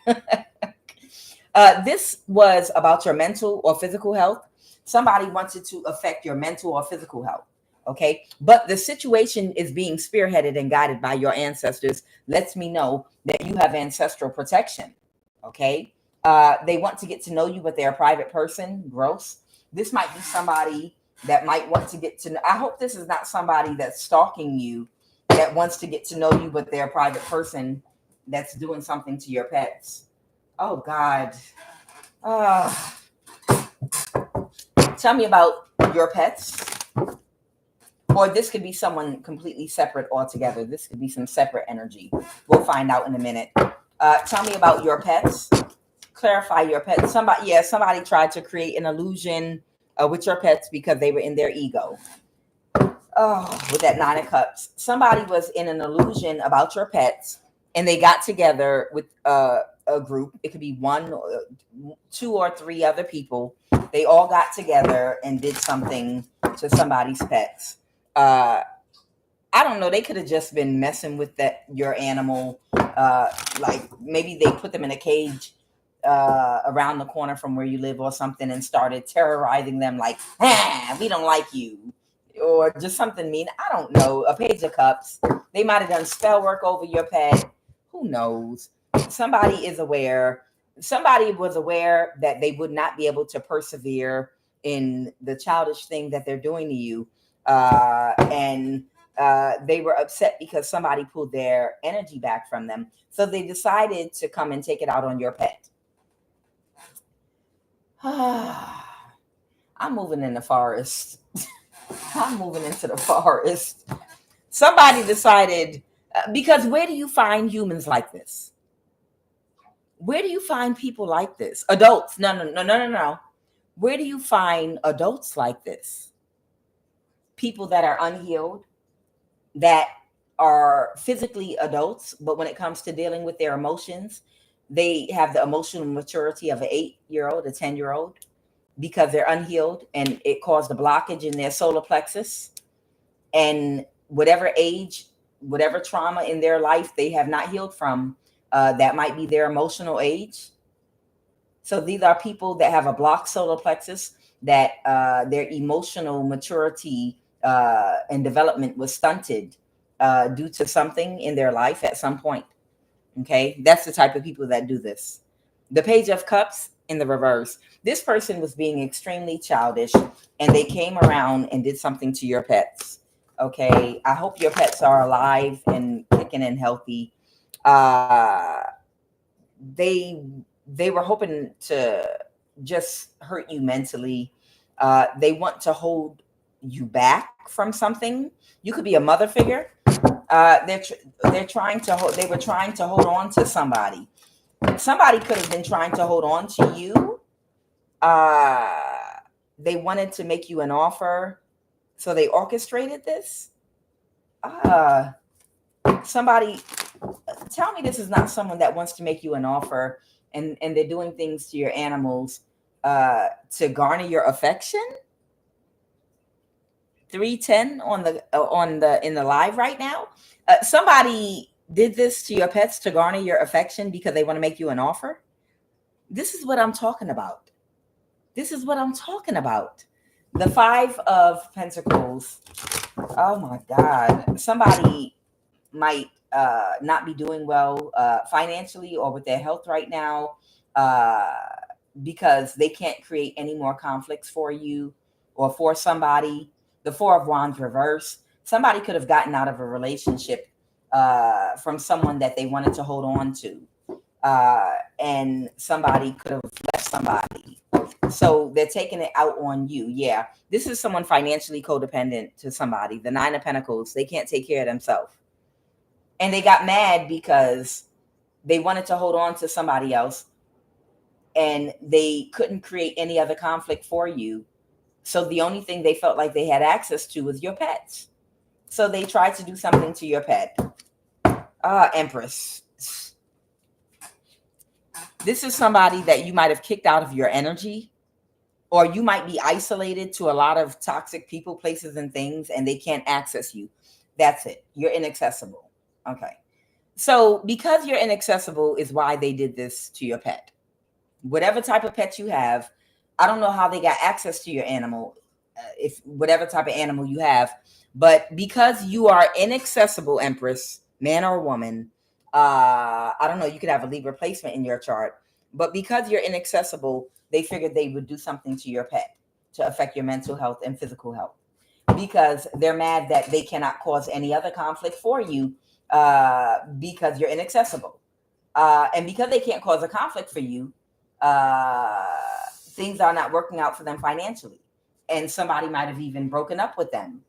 This was about your mental or physical health. Somebody wanted to affect your mental or physical health. Okay. But the situation is being spearheaded and guided by your ancestors. Lets me know that you have ancestral protection. Okay. They want to get to know you, but they're a private person. Gross. This might be somebody that might want to get to know. I hope this is not somebody that's stalking you, that wants to get to know you, but they're a private person that's doing something to your pets. Oh God. Tell me about your pets. Or this could be someone completely separate altogether. This could be some separate energy. We'll find out in a minute. Tell me about your pets. Clarify your pets. Somebody tried to create an illusion with your pets because they were in their ego. Oh, with that 9 of Cups. Somebody was in an illusion about your pets, and they got together with a group. It could be 1, 2, or 3 other people. They all got together and did something to somebody's pets. I don't know. They could have just been messing with your animal. Like maybe they put them in a cage around the corner from where you live or something, and started terrorizing them like, we don't like you, or just something mean. I don't know. A Page of Cups. They might have done spell work over your pet. Who knows? Somebody is aware. Somebody was aware that they would not be able to persevere in the childish thing that they're doing to you. And they were upset because somebody pulled their energy back from them. So they decided to come and take it out on your pet. I'm moving in the forest. I'm moving into the forest. Somebody decided, because where do you find humans like this? Where do you find people like this? Adults. No. Where do you find adults like this? People that are unhealed, that are physically adults, but when it comes to dealing with their emotions, they have the emotional maturity of an 8-year-old, a 10-year-old, because they're unhealed and it caused a blockage in their solar plexus. And whatever age, whatever trauma in their life they have not healed from, that might be their emotional age. So these are people that have a blocked solar plexus, that their emotional maturity and development was stunted due to something in their life at some point. Okay, that's the type of people that do this. The Page of Cups in the reverse. This person was being extremely childish, and they came around and did something to your pets. Okay, I hope your pets are alive and kicking and healthy. They were hoping to just hurt you mentally. They want to hold you back from something. You could be a mother figure. They're trying to hold. They were trying to hold on to somebody. Somebody could have been trying to hold on to you. They wanted to make you an offer, so they orchestrated this. Somebody, tell me this is not someone that wants to make you an offer, and they're doing things to your animals to garner your affection. 310 on the in the live right now. Somebody did this to your pets to garner your affection because they want to make you an offer. This is what I'm talking about. This is what I'm talking about. The Five of Pentacles. Oh my God. Somebody might not be doing well financially or with their health right now, because they can't create any more conflicts for you or for somebody. The Four of Wands reverse. Somebody could have gotten out of a relationship from someone that they wanted to hold on to. And somebody could have left somebody. So they're taking it out on you. Yeah. This is someone financially codependent to somebody. The Nine of Pentacles. They can't take care of themselves. And they got mad because they wanted to hold on to somebody else and they couldn't create any other conflict for you. So the only thing they felt like they had access to was your pets. So they tried to do something to your pet. Empress. This is somebody that you might have kicked out of your energy, or you might be isolated to a lot of toxic people, places, and things, and they can't access you. That's it. You're inaccessible. Okay. So because you're inaccessible is why they did this to your pet. Whatever type of pet you have, I don't know how they got access to your animal, if whatever type of animal you have, but because you are inaccessible, Empress, man or woman, I don't know, you could have a Libra placement in your chart, but because you're inaccessible, they figured they would do something to your pet to affect your mental health and physical health, because they're mad that they cannot cause any other conflict for you because you're inaccessible. And because they can't cause a conflict for you, things are not working out for them financially. And somebody might have even broken up with them,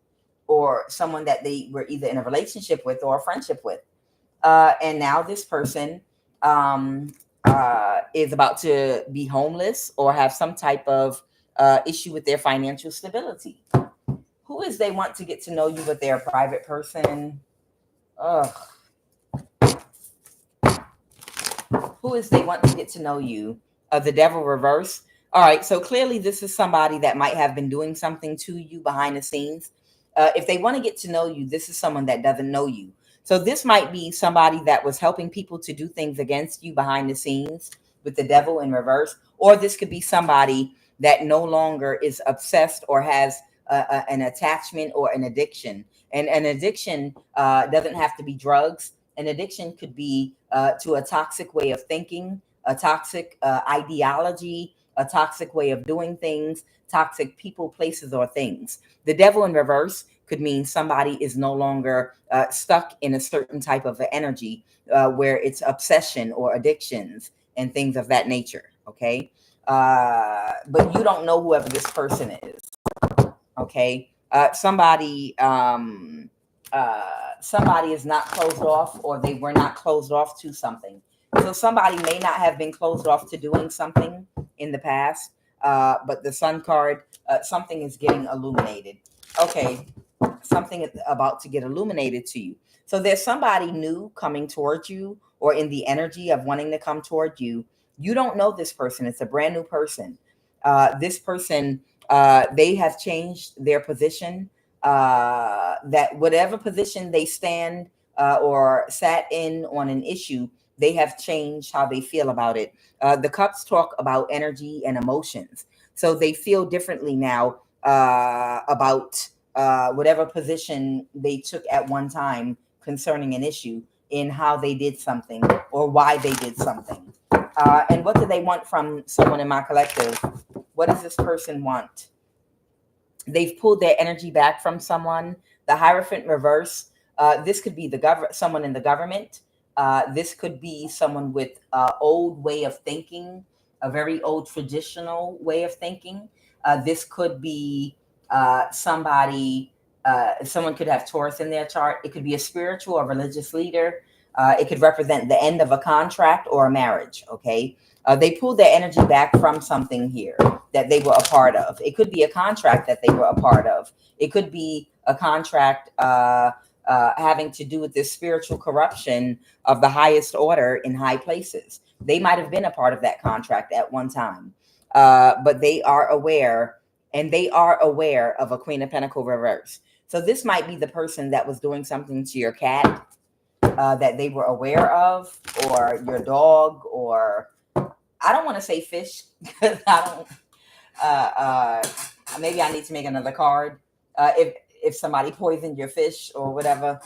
or someone that they were either in a relationship with or a friendship with. And now this person is about to be homeless or have some type of issue with their financial stability. Who is they want to get to know you, but they're a private person? Ugh. Who is they want to get to know you? The Devil reverse. All right, so clearly this is somebody that might have been doing something to you behind the scenes. If they want to get to know you, this is someone that doesn't know you. So this might be somebody that was helping people to do things against you behind the scenes with the Devil in reverse. Or this could be somebody that no longer is obsessed or has an attachment or an addiction. And an addiction doesn't have to be drugs. An addiction could be to a toxic way of thinking, a toxic ideology, a toxic way of doing things, toxic people, places, or things. The Devil in reverse could mean somebody is no longer stuck in a certain type of energy where it's obsession or addictions and things of that nature. Okay. But you don't know whoever this person is. Okay. Somebody is not closed off, or they were not closed off to something. So somebody may not have been closed off to doing something in the past, but the Sun card, something is getting illuminated. Okay, something is about to get illuminated to you. So there's somebody new coming towards you, or in the energy of wanting to come toward you. You don't know this person. It's a brand new person. This person, they have changed their position. That whatever position they stand or sat in on an issue, they have changed how they feel about it. The cups talk about energy and emotions. So they feel differently now about whatever position they took at one time concerning an issue, in how they did something or why they did something. And what do they want from someone in my collective? What does this person want? They've pulled their energy back from someone. The Hierophant reverse. This could be someone in the government. This could be someone with an old way of thinking, a very old traditional way of thinking. This could be somebody. Someone could have Taurus in their chart. It could be a spiritual or religious leader. It could represent the end of a contract or a marriage. Okay. They pulled their energy back from something here that they were a part of. It could be a contract that they were a part of. It could be a contract having to do with this spiritual corruption of the highest order in high places. They might have been a part of that contract at one time, but they are aware, and they are aware of a Queen of Pentacles reverse. So this might be the person that was doing something to your cat that they were aware of, or your dog, or I don't want to say fish because I don't. maybe I need to make another card. If somebody poisoned your fish or whatever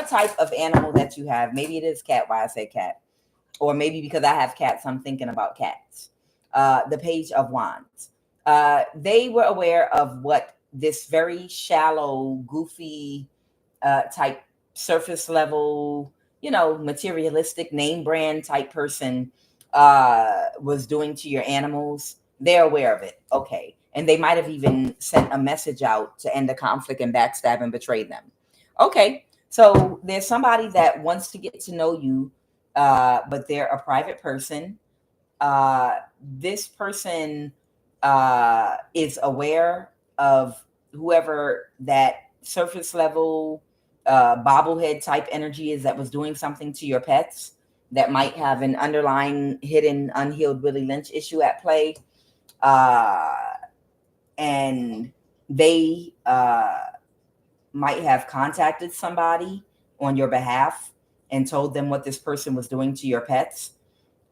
type of animal that you have, maybe it is cat. Why I say cat, or maybe because I have cats, I'm thinking about cats. The Page of Wands. They were aware of what this very shallow, goofy type, surface level, materialistic name brand type person was doing to your animals. They're aware of it. Okay. And they might have even sent a message out to end the conflict and backstab and betray them. Okay. So there's somebody that wants to get to know you, but they're a private person. This person is aware of whoever that surface level bobblehead type energy is that was doing something to your pets that might have an underlying hidden unhealed Willie Lynch issue at play. And they might have contacted somebody on your behalf and told them what this person was doing to your pets,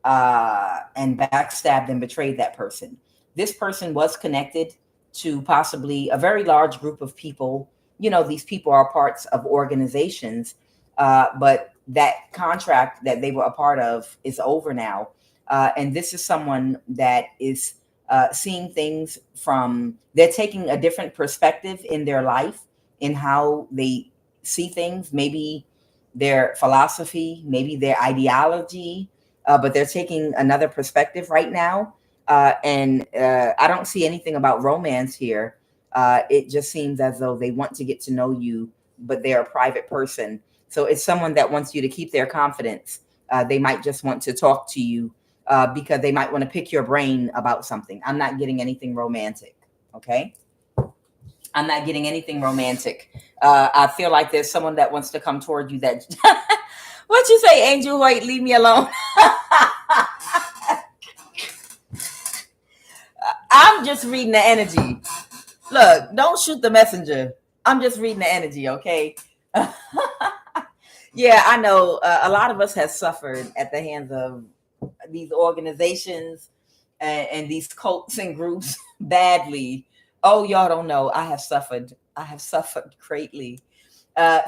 and backstabbed and betrayed that person. This person was connected to possibly a very large group of people. These people are parts of organizations, but that contract that they were a part of is over now. And this is someone that is seeing things they're taking a different perspective in their life, in how they see things, maybe their philosophy, maybe their ideology, but they're taking another perspective right now. And I don't see anything about romance here. It just seems as though they want to get to know you, but they're a private person. So it's someone that wants you to keep their confidence. They might just want to talk to you because they might want to pick your brain about something. I'm not getting anything romantic. Okay. I'm not getting anything romantic. I feel like there's someone that wants to come toward you that what you say, Angel White, leave me alone. I'm just reading the energy. Look, don't shoot the messenger. I'm just reading the energy, okay? Yeah, I know a lot of us have suffered at the hands of these organizations and these cults and groups badly. Oh, y'all don't know. I have suffered greatly.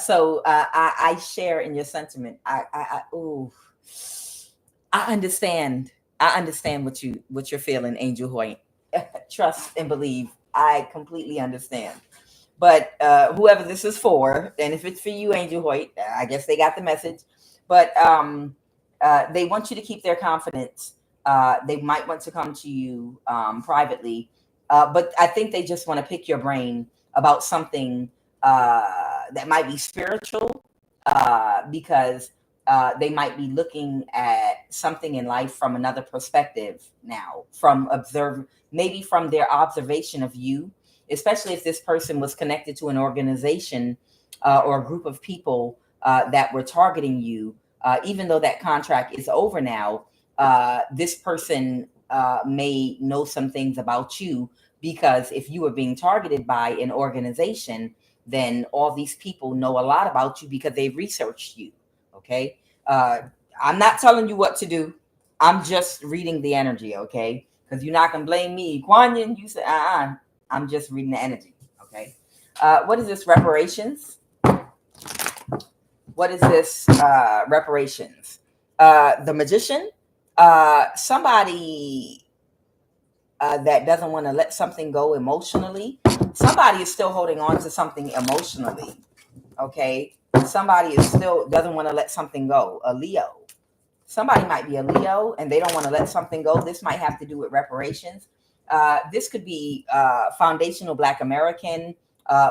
So I share in your sentiment. I understand. I understand what you're feeling, Angel Hoyt. Trust and believe. I completely understand. But whoever this is for, and if it's for you, Angel Hoyt, I guess they got the message. But they want you to keep their confidence. They might want to come to you privately, but I think they just want to pick your brain about something that might be spiritual, because they might be looking at something in life from another perspective now, maybe from their observation of you, especially if this person was connected to an organization or a group of people that were targeting you. Even though that contract is over now, this person may know some things about you, because if you were being targeted by an organization, then all these people know a lot about you because they've researched you. Okay. I'm not telling you what to do. I'm just reading the energy. Okay. Because you're not going to blame me. Quan Yin, you said, I'm just reading the energy. Okay. What is this? Reparations? What is this? Reparations? The Magician? Somebody that doesn't want to let something go emotionally. Somebody is still holding on to something emotionally. Okay. Somebody is still doesn't want to let something go. A Leo. Somebody might be a Leo and they don't want to let something go. This might have to do with reparations. This could be foundational Black American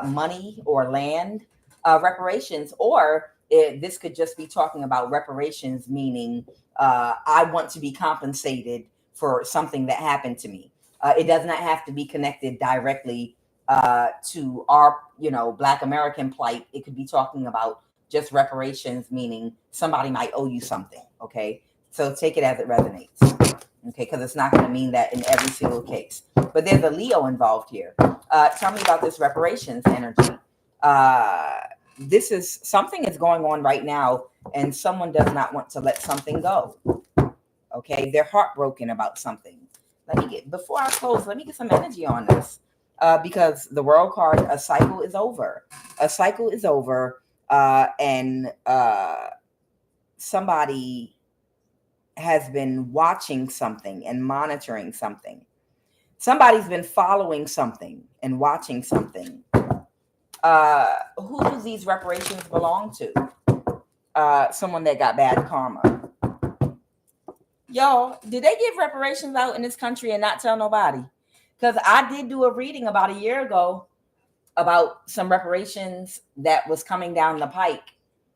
money or land reparations, or this could just be talking about reparations, meaning I want to be compensated for something that happened to me. It does not have to be connected directly to our, Black American plight. It could be talking about just reparations, meaning somebody might owe you something. Okay. So take it as it resonates. Okay. Because it's not going to mean that in every single case. But there's a Leo involved here. Tell me about this reparations energy. This is something is going on right now, and someone does not want to let something go. Okay. They're heartbroken about something. Before I close, let me get some energy on this. because the world card, a cycle is over. A cycle is over, and somebody has been watching something and monitoring something. Somebody's been following something and watching something. Who do these reparations belong to? Someone that got bad karma. Y'all, did they give reparations out in this country and not tell nobody? Because I did do a reading about a year ago about some reparations that was coming down the pike,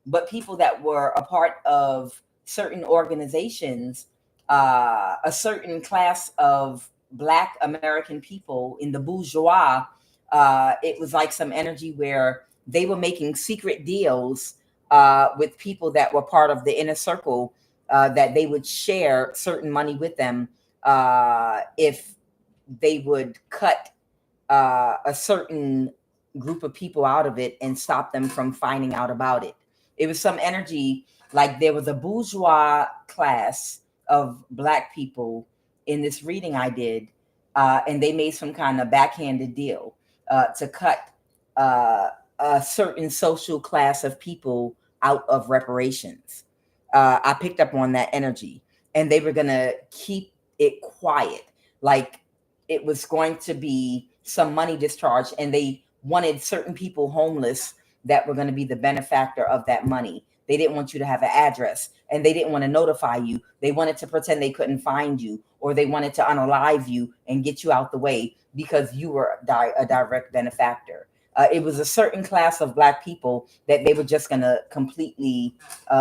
but people that were a part of certain organizations, a certain class of Black American people in the bourgeois, it was like some energy where they were making secret deals with people that were part of the inner circle, that they would share certain money with them if they would cut a certain group of people out of it and stop them from finding out about it. It was some energy like there was a bourgeois class of Black people in this reading I did, and they made some kind of backhanded deal to cut a certain social class of people out of reparations. I picked up on that energy, and they were going to keep it quiet. Like it was going to be some money discharged, and they wanted certain people homeless that were going to be the benefactor of that money. They didn't want you to have an address, and they didn't want to notify you. They wanted to pretend they couldn't find you, or they wanted to unalive you and get you out the way because you were a direct benefactor. It was a certain class of Black people that they were just going to completely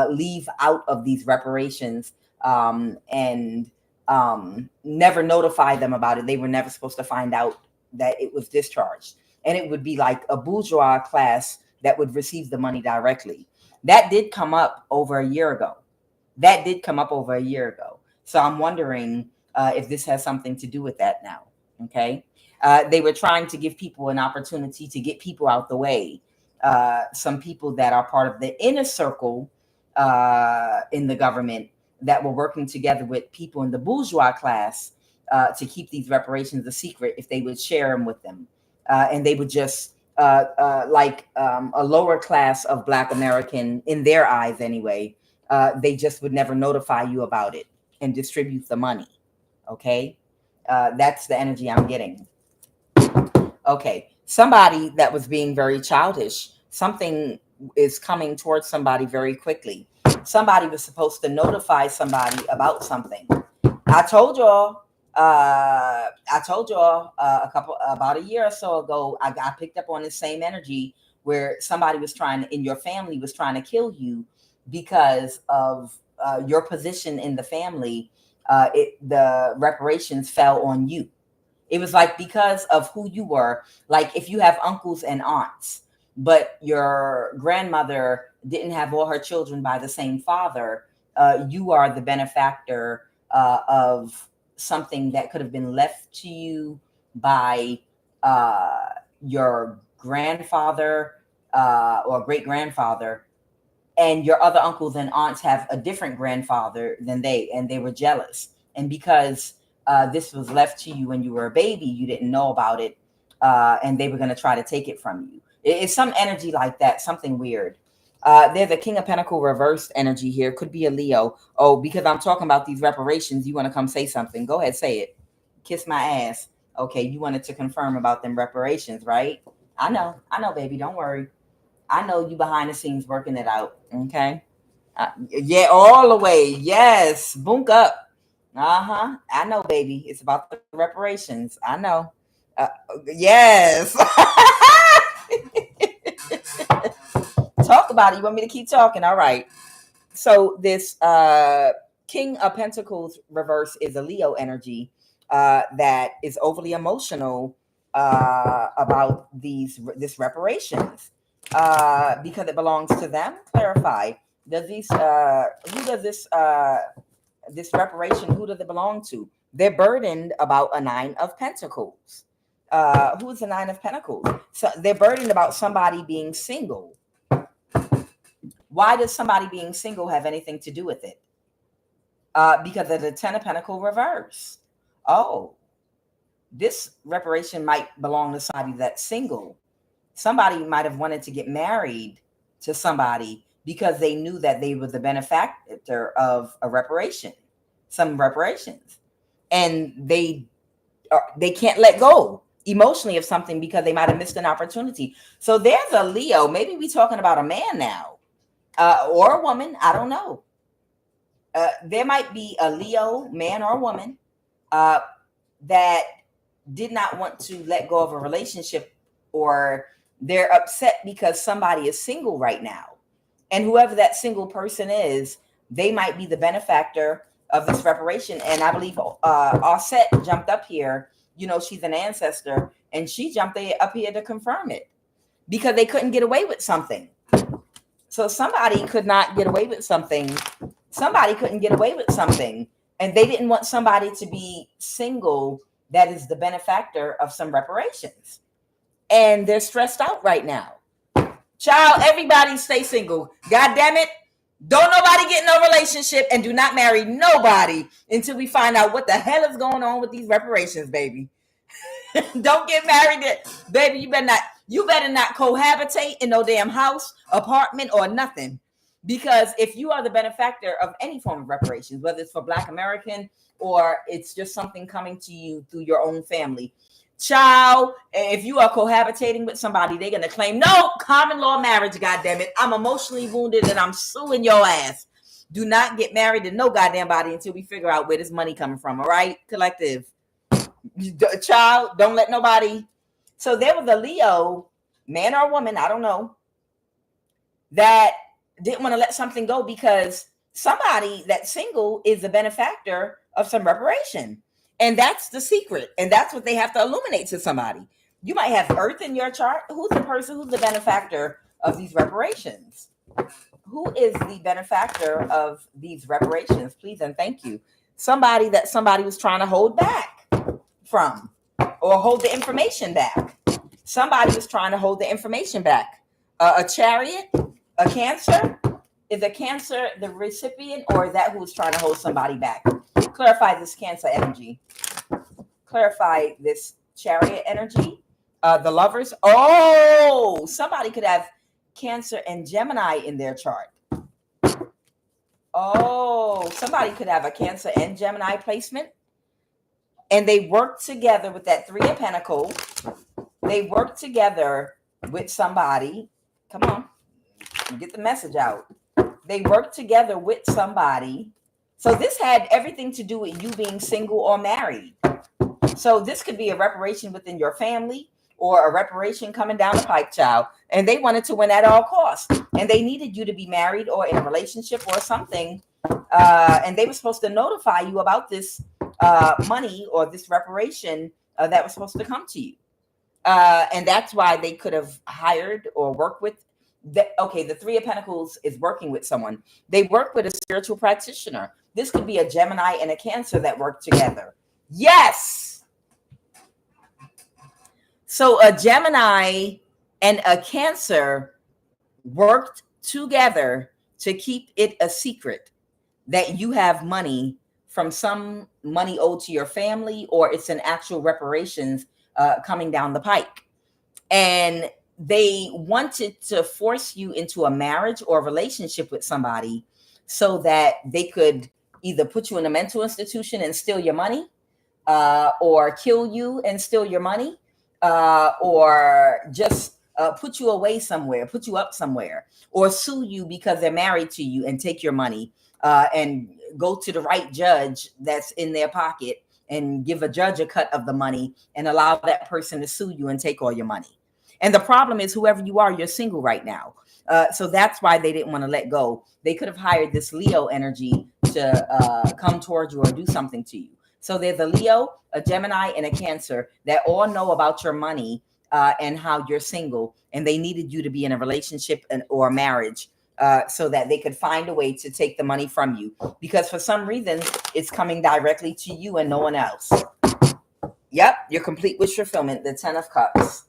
leave out of these reparations, and never notify them about it. They were never supposed to find out that it was discharged. And it would be like a bourgeois class that would receive the money directly. That did come up over a year ago. So I'm wondering if this has something to do with that now. Okay. They were trying to give people an opportunity to get people out the way. Some people that are part of the inner circle in the government that were working together with people in the bourgeois class to keep these reparations a secret if they would share them with them. And they would just, like a lower class of Black American, in their eyes anyway, they just would never notify you about it and distribute the money. Okay? That's the energy I'm getting. Okay. Somebody that was being very childish, something is coming towards somebody very quickly. Somebody was supposed to notify somebody about something. I told y'all about a year or so ago, I picked up on the same energy where somebody was in your family was trying to kill you because of your position in the family. The reparations fell on you. It was like because of who you were. Like if you have uncles and aunts, but your grandmother didn't have all her children by the same father, you are the benefactor of something that could have been left to you by your grandfather or great grandfather, and your other uncles and aunts have a different grandfather than and they were jealous. And because this was left to you when you were a baby, you didn't know about it, and they were going to try to take it from you. It's some energy like that, something weird. There's a King of Pentacle reversed energy here. Could be a Leo. Oh, because I'm talking about these reparations, you want to come say something. Go ahead, say it. Kiss my ass. Okay, you wanted to confirm about them reparations, right? I know, baby. Don't worry. I know you behind the scenes working it out. Okay. Yeah, all the way. Yes. Boonk up. I know, baby. It's about the reparations. I know. Yes. Talk about it. You want me to keep talking? All right. So this King of Pentacles reverse is a Leo energy that is overly emotional about this reparations because it belongs to them. Clarify. Does who does this reparation? Who does it belong to? They're burdened about a Nine of Pentacles. Who's the Nine of Pentacles? So they're burdened about somebody being single. Why does somebody being single have anything to do with it? Because of the Ten of Pentacles reverse. Oh, this reparation might belong to somebody that's single. Somebody might have wanted to get married to somebody because they knew that they were the benefactor of a reparation, some reparations, and they can't let go emotionally of something because they might have missed an opportunity. So there's a Leo. Maybe we're talking about a man now, or a woman. I don't know. There might be a Leo, man or woman, that did not want to let go of a relationship, or they're upset because somebody is single right now. And whoever that single person is, they might be the benefactor of this reparation. And I believe Offset jumped up here. You know, she's an ancestor, and she jumped up here to confirm it because they couldn't get away with something. So somebody could not get away with something. Somebody couldn't get away with something, and they didn't want somebody to be single that is the benefactor of some reparations. And they're stressed out right now. Child, everybody stay single. God damn it. Don't nobody get in a relationship, and do not marry nobody until we find out what the hell is going on with these reparations, baby. Don't get married, baby. You better not cohabitate in no damn house, apartment, or nothing. Because if you are the benefactor of any form of reparations, whether it's for Black American or it's just something coming to you through your own family, child, if you are cohabitating with somebody, they're going to claim, no, common law marriage, goddammit. I'm emotionally wounded and I'm suing your ass. Do not get married to no goddamn body until we figure out where this money coming from, all right, collective? Child, don't let nobody. So there was a Leo, man or woman, I don't know, that didn't want to let something go because somebody that's single is the benefactor of some reparation. And that's the secret. And that's what they have to illuminate to somebody. You might have Earth in your chart. Who's the person who's the benefactor of these reparations? Who is the benefactor of these reparations? Please and thank you. Somebody that somebody was trying to hold back from, or hold the information back. Somebody was trying to hold the information back. A Chariot, a Cancer. Is a Cancer the recipient, or is that who's trying to hold somebody back? Clarify this Cancer energy. Clarify this Chariot energy. The Lovers. Oh, somebody could have Cancer and Gemini in their chart. Oh, somebody could have a Cancer and Gemini placement. And they work together with that Three of Pentacles. They work together with somebody. Come on, get the message out. They work together with somebody. So this had everything to do with you being single or married. So this could be a reparation within your family, or a reparation coming down the pipe, child. And they wanted to win at all costs. And they needed you to be married or in a relationship or something. And they were supposed to notify you about this money or this reparation that was supposed to come to you. And that's why they could have hired or worked with. The Three of Pentacles is working with someone. They work with a spiritual practitioner. This could be a Gemini and a Cancer that work together. Yes. So a Gemini and a Cancer worked together to keep it a secret that you have money from some money owed to your family, or it's an actual reparations coming down the pike. And they wanted to force you into a marriage or a relationship with somebody so that they could either put you in a mental institution and steal your money, or kill you and steal your money, or just put you away somewhere, put you up somewhere, or sue you because they're married to you and take your money, and go to the right judge that's in their pocket and give a judge a cut of the money and allow that person to sue you and take all your money. And the problem is, whoever you are, you're single right now. So that's why they didn't want to let go. They could have hired this Leo energy to come towards you or do something to you. So there's a Leo, a Gemini, and a Cancer that all know about your money and how you're single. And they needed you to be in a relationship or marriage so that they could find a way to take the money from you. Because for some reason, it's coming directly to you and no one else. Yep, your complete wish fulfillment, the 10 of Cups.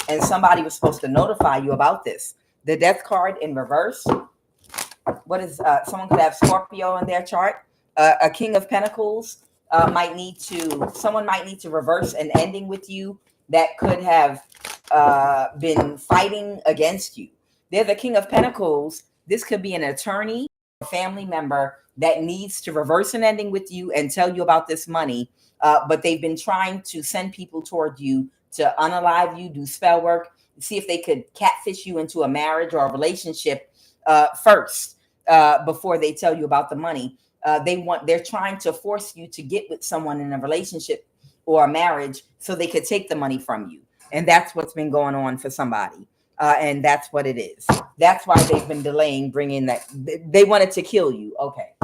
And somebody was supposed to notify you about this. The Death card in reverse. What is someone could have Scorpio in their chart, a King of Pentacles, someone might need to reverse an ending with you that could have been fighting against you. They're the King of Pentacles. This could be an attorney, a family member that needs to reverse an ending with you and tell you about this money. But they've been trying to send people toward you to unalive you, do spell work, see if they could catfish you into a marriage or a relationship first before they tell you about the money. They're trying to force you to get with someone in a relationship or a marriage so they could take the money from you. And that's what's been going on for somebody. And that's what it is. That's why they've been delaying bringing that. They wanted to kill you. Okay.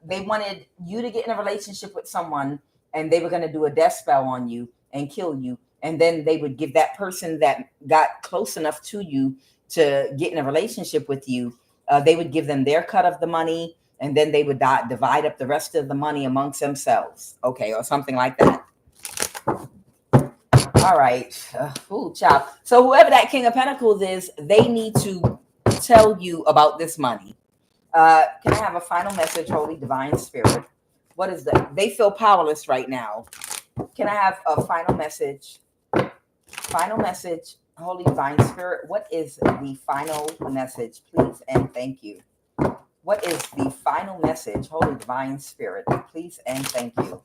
They wanted you to get in a relationship with someone, and they were going to do a death spell on you and kill you. And then they would give that person that got close enough to you to get in a relationship with you, they would give them their cut of the money, and then they would divide up the rest of the money amongst themselves. Okay, or something like that. All right. Ooh, child. So whoever that King of Pentacles is, they need to tell you about this money. Can I have a final message, Holy Divine Spirit? What is that? They feel powerless right now. Can I have a final message? Final message, Holy Divine Spirit. What is the final message, please and thank you? What is the final message, Holy Divine Spirit? Please and thank you.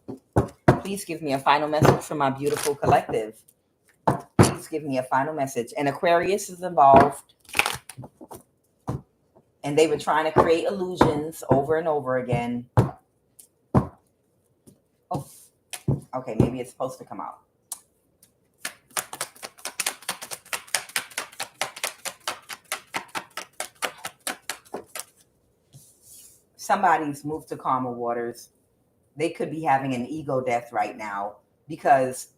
Please give me a final message from my beautiful collective. Please give me a final message. And Aquarius is involved. And they were trying to create illusions over and over again. Oh, okay, maybe it's supposed to come out. Somebody's moved to calmer waters. They could be having an ego death right now because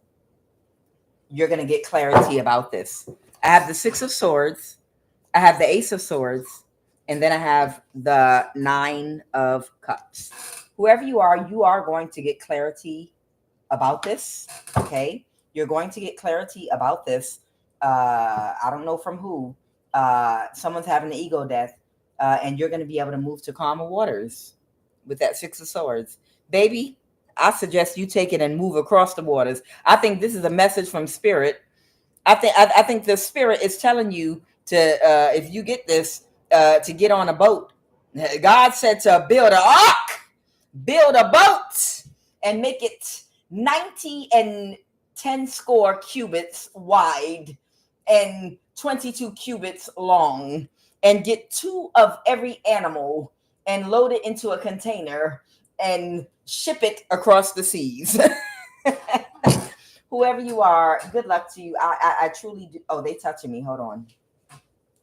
you're going to get clarity about this. I have the Six of Swords. I have the Ace of Swords. And then I have the Nine of Cups. Whoever you are going to get clarity about this. Okay. You're going to get clarity about this. I don't know from who. Someone's having an ego death. And you're going to be able to move to calmer waters with that Six of Swords. Baby, I suggest you take it and move across the waters. I think this is a message from Spirit. I think the Spirit is telling you to, if you get this, to get on a boat. God said to build an ark, build a boat, and make it 90 and 10 score cubits wide and 22 cubits long. And get 2 of every animal and load it into a container and ship it across the seas. Whoever you are, good luck to you. I truly do. Oh, they touching me. Hold on.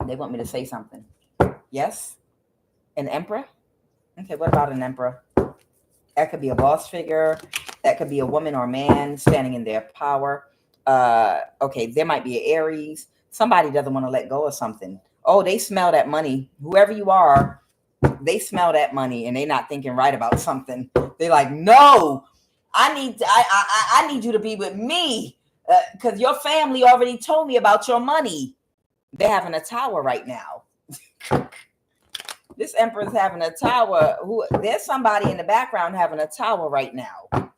They want me to say something. Yes? An emperor? Okay, what about an emperor? That could be a boss figure. That could be a woman or man standing in their power. Okay, there might be an Aries. Somebody doesn't want to let go of something. Oh, they smell that money. Whoever you are, they smell that money and they're not thinking right about something. They're like, no, I need you to be with me because your family already told me about your money. They're having a tower right now. This emperor's having a tower. There's somebody in the background having a tower right now.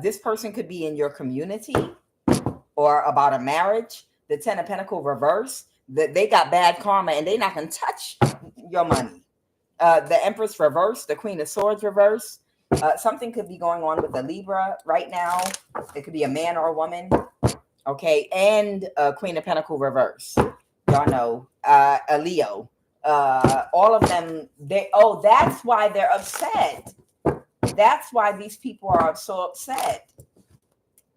This person could be in your community or about a marriage. The Ten of Pentacles reverse, that they got bad karma and they're not going to touch your money. The Empress reverse, the Queen of Swords reverse. Something could be going on with the Libra right now. It could be a man or a woman. Okay. And Queen of Pentacles reverse. Y'all know, a Leo. All of them, that's why they're upset. That's why these people are so upset.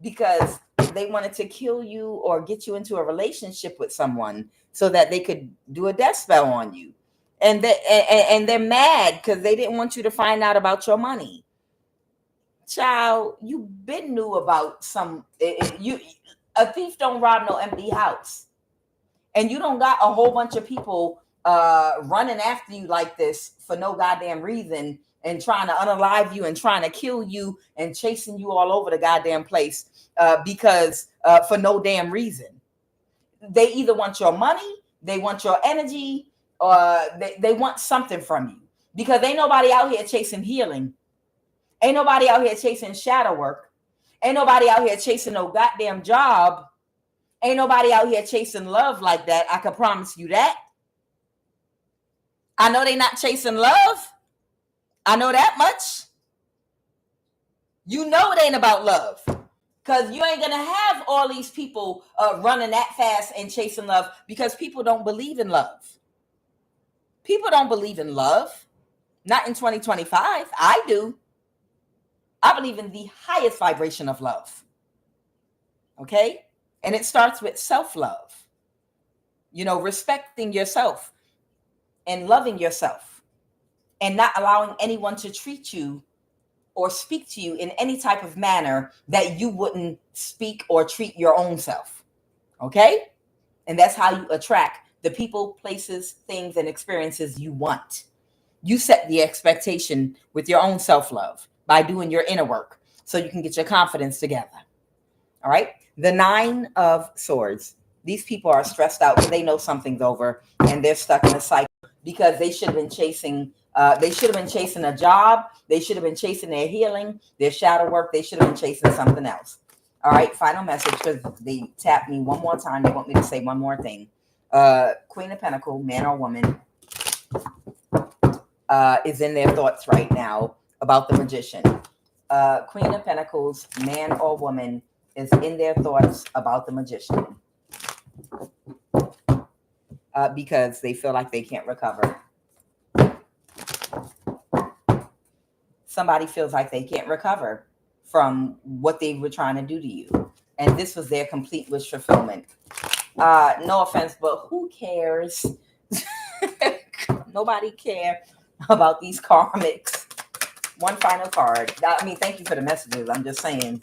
Because they wanted to kill you or get you into a relationship with someone so that they could do a death spell on you. And they're mad because they didn't want you to find out about your money. Child, you been knew about a thief don't rob no empty house. And you don't got a whole bunch of people running after you like this for no goddamn reason and trying to unalive you and trying to kill you and chasing you all over the goddamn place because for no damn reason. They either want your money, they want your energy, or they want something from you. Because ain't nobody out here chasing healing. Ain't nobody out here chasing shadow work. Ain't nobody out here chasing no goddamn job. Ain't nobody out here chasing love like that. I can promise you that. I know they not chasing love. I know that much. You know it ain't about love. Because you ain't going to have all these people running that fast and chasing love, because people don't believe in love. People don't believe in love. Not in 2025. I do. I believe in the highest vibration of love. Okay? And it starts with self-love. You know, respecting yourself and loving yourself and not allowing anyone to treat you or speak to you in any type of manner that you wouldn't speak or treat your own self. Okay? And that's how you attract the people, places, things, and experiences you want. You set the expectation with your own self-love by doing your inner work so you can get your confidence together. All right? The 9 of Swords. These people are stressed out because they know something's over and they're stuck in a cycle because they should have been chasing a job. They should have been chasing their healing, their shadow work. They should have been chasing something else. All right, final message, because they tapped me one more time. They want me to say one more thing. Queen of Pentacles, man or woman, is in their thoughts right now about the Magician. Queen of Pentacles, man or woman, is in their thoughts about the Magician. Because they feel like they can't recover. Somebody feels like they can't recover from what they were trying to do to you. And this was their complete wish fulfillment. No offense, but who cares? Nobody care about these karmics. One final card. I mean, thank you for the messages. I'm just saying.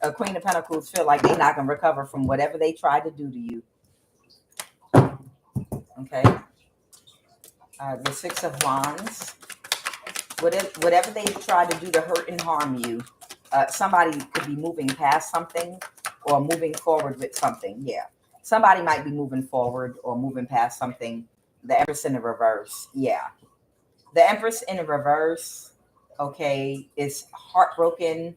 A Queen of Pentacles feel like they're not going to recover from whatever they tried to do to you. Okay. The 6 of Wands. Whatever they tried to do to hurt and harm you, somebody could be moving past something or moving forward with something. Yeah. Somebody might be moving forward or moving past something. The Empress in the reverse. Yeah. The Empress in the reverse, okay, is heartbroken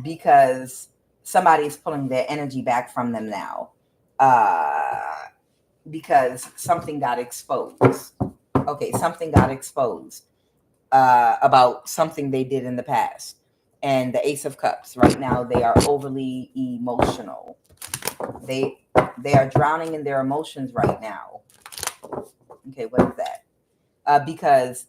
because somebody is pulling their energy back from them now. Because something got exposed. Okay, something got exposed about something they did in the past. And the Ace of Cups, right now, they are overly emotional. They are drowning in their emotions right now. Okay, what is that? Because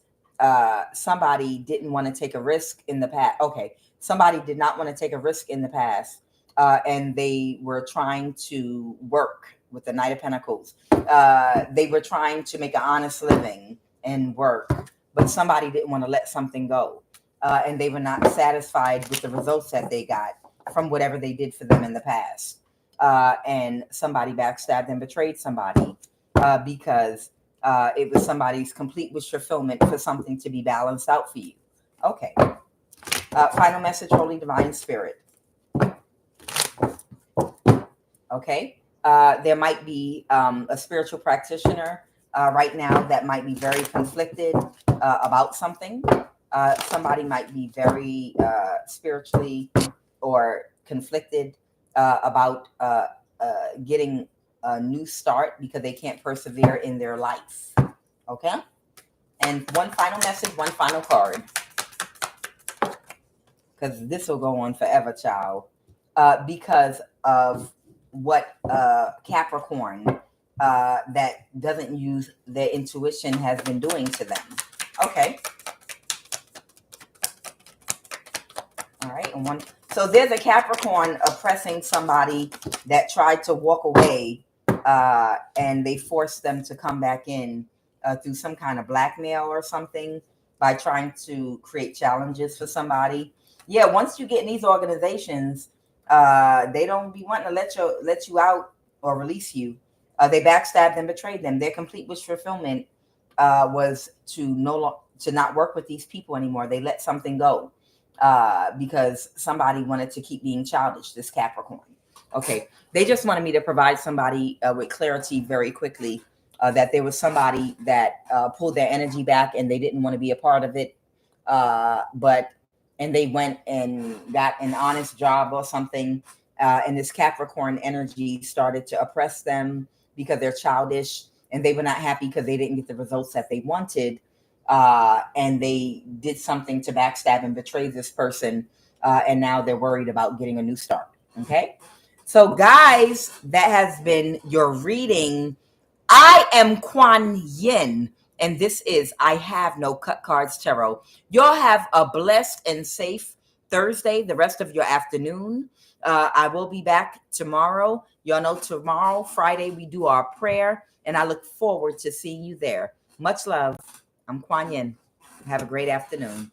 somebody didn't want to take a risk in the past. Okay, somebody did not want to take a risk in the past. And they were trying to work with the Knight of Pentacles. They were trying to make an honest living and work, but somebody didn't want to let something go. And they were not satisfied with the results that they got from whatever they did for them in the past. And somebody backstabbed and betrayed somebody because it was somebody's complete wish fulfillment for something to be balanced out for you. Okay. Final message, Holy Divine Spirit. Okay. There might be a spiritual practitioner right now that might be very conflicted about something. Somebody might be very spiritually or conflicted about getting a new start because they can't persevere in their life. Okay. And one final message, one final card. Because this will go on forever, child. Because of what Capricorn that doesn't use their intuition has been doing to them. Okay. All right. And so there's a Capricorn oppressing somebody that tried to walk away and they forced them to come back in through some kind of blackmail or something by trying to create challenges for somebody. Yeah, once you get in these organizations, they don't be wanting to let you out or release you. They backstabbed and betrayed them. Their complete wish fulfillment was to not work with these people anymore. They let something go because somebody wanted to keep being childish. This Capricorn. Okay, they just wanted me to provide somebody with clarity very quickly that there was somebody that pulled their energy back and they didn't want to be a part of it. And they went and got an honest job or something. And this Capricorn energy started to oppress them because they're childish and they were not happy because they didn't get the results that they wanted. And they did something to backstab and betray this person. And now they're worried about getting a new start. Okay. So guys, that has been your reading. I am Quan Yin, and this is I Have No Cut Cards Tarot. Y'all have a blessed and safe Thursday, the rest of your afternoon. I will be back tomorrow. Y'all know tomorrow, Friday, we do our prayer, and I look forward to seeing you there. Much love. I'm Quan Yin. Have a great afternoon.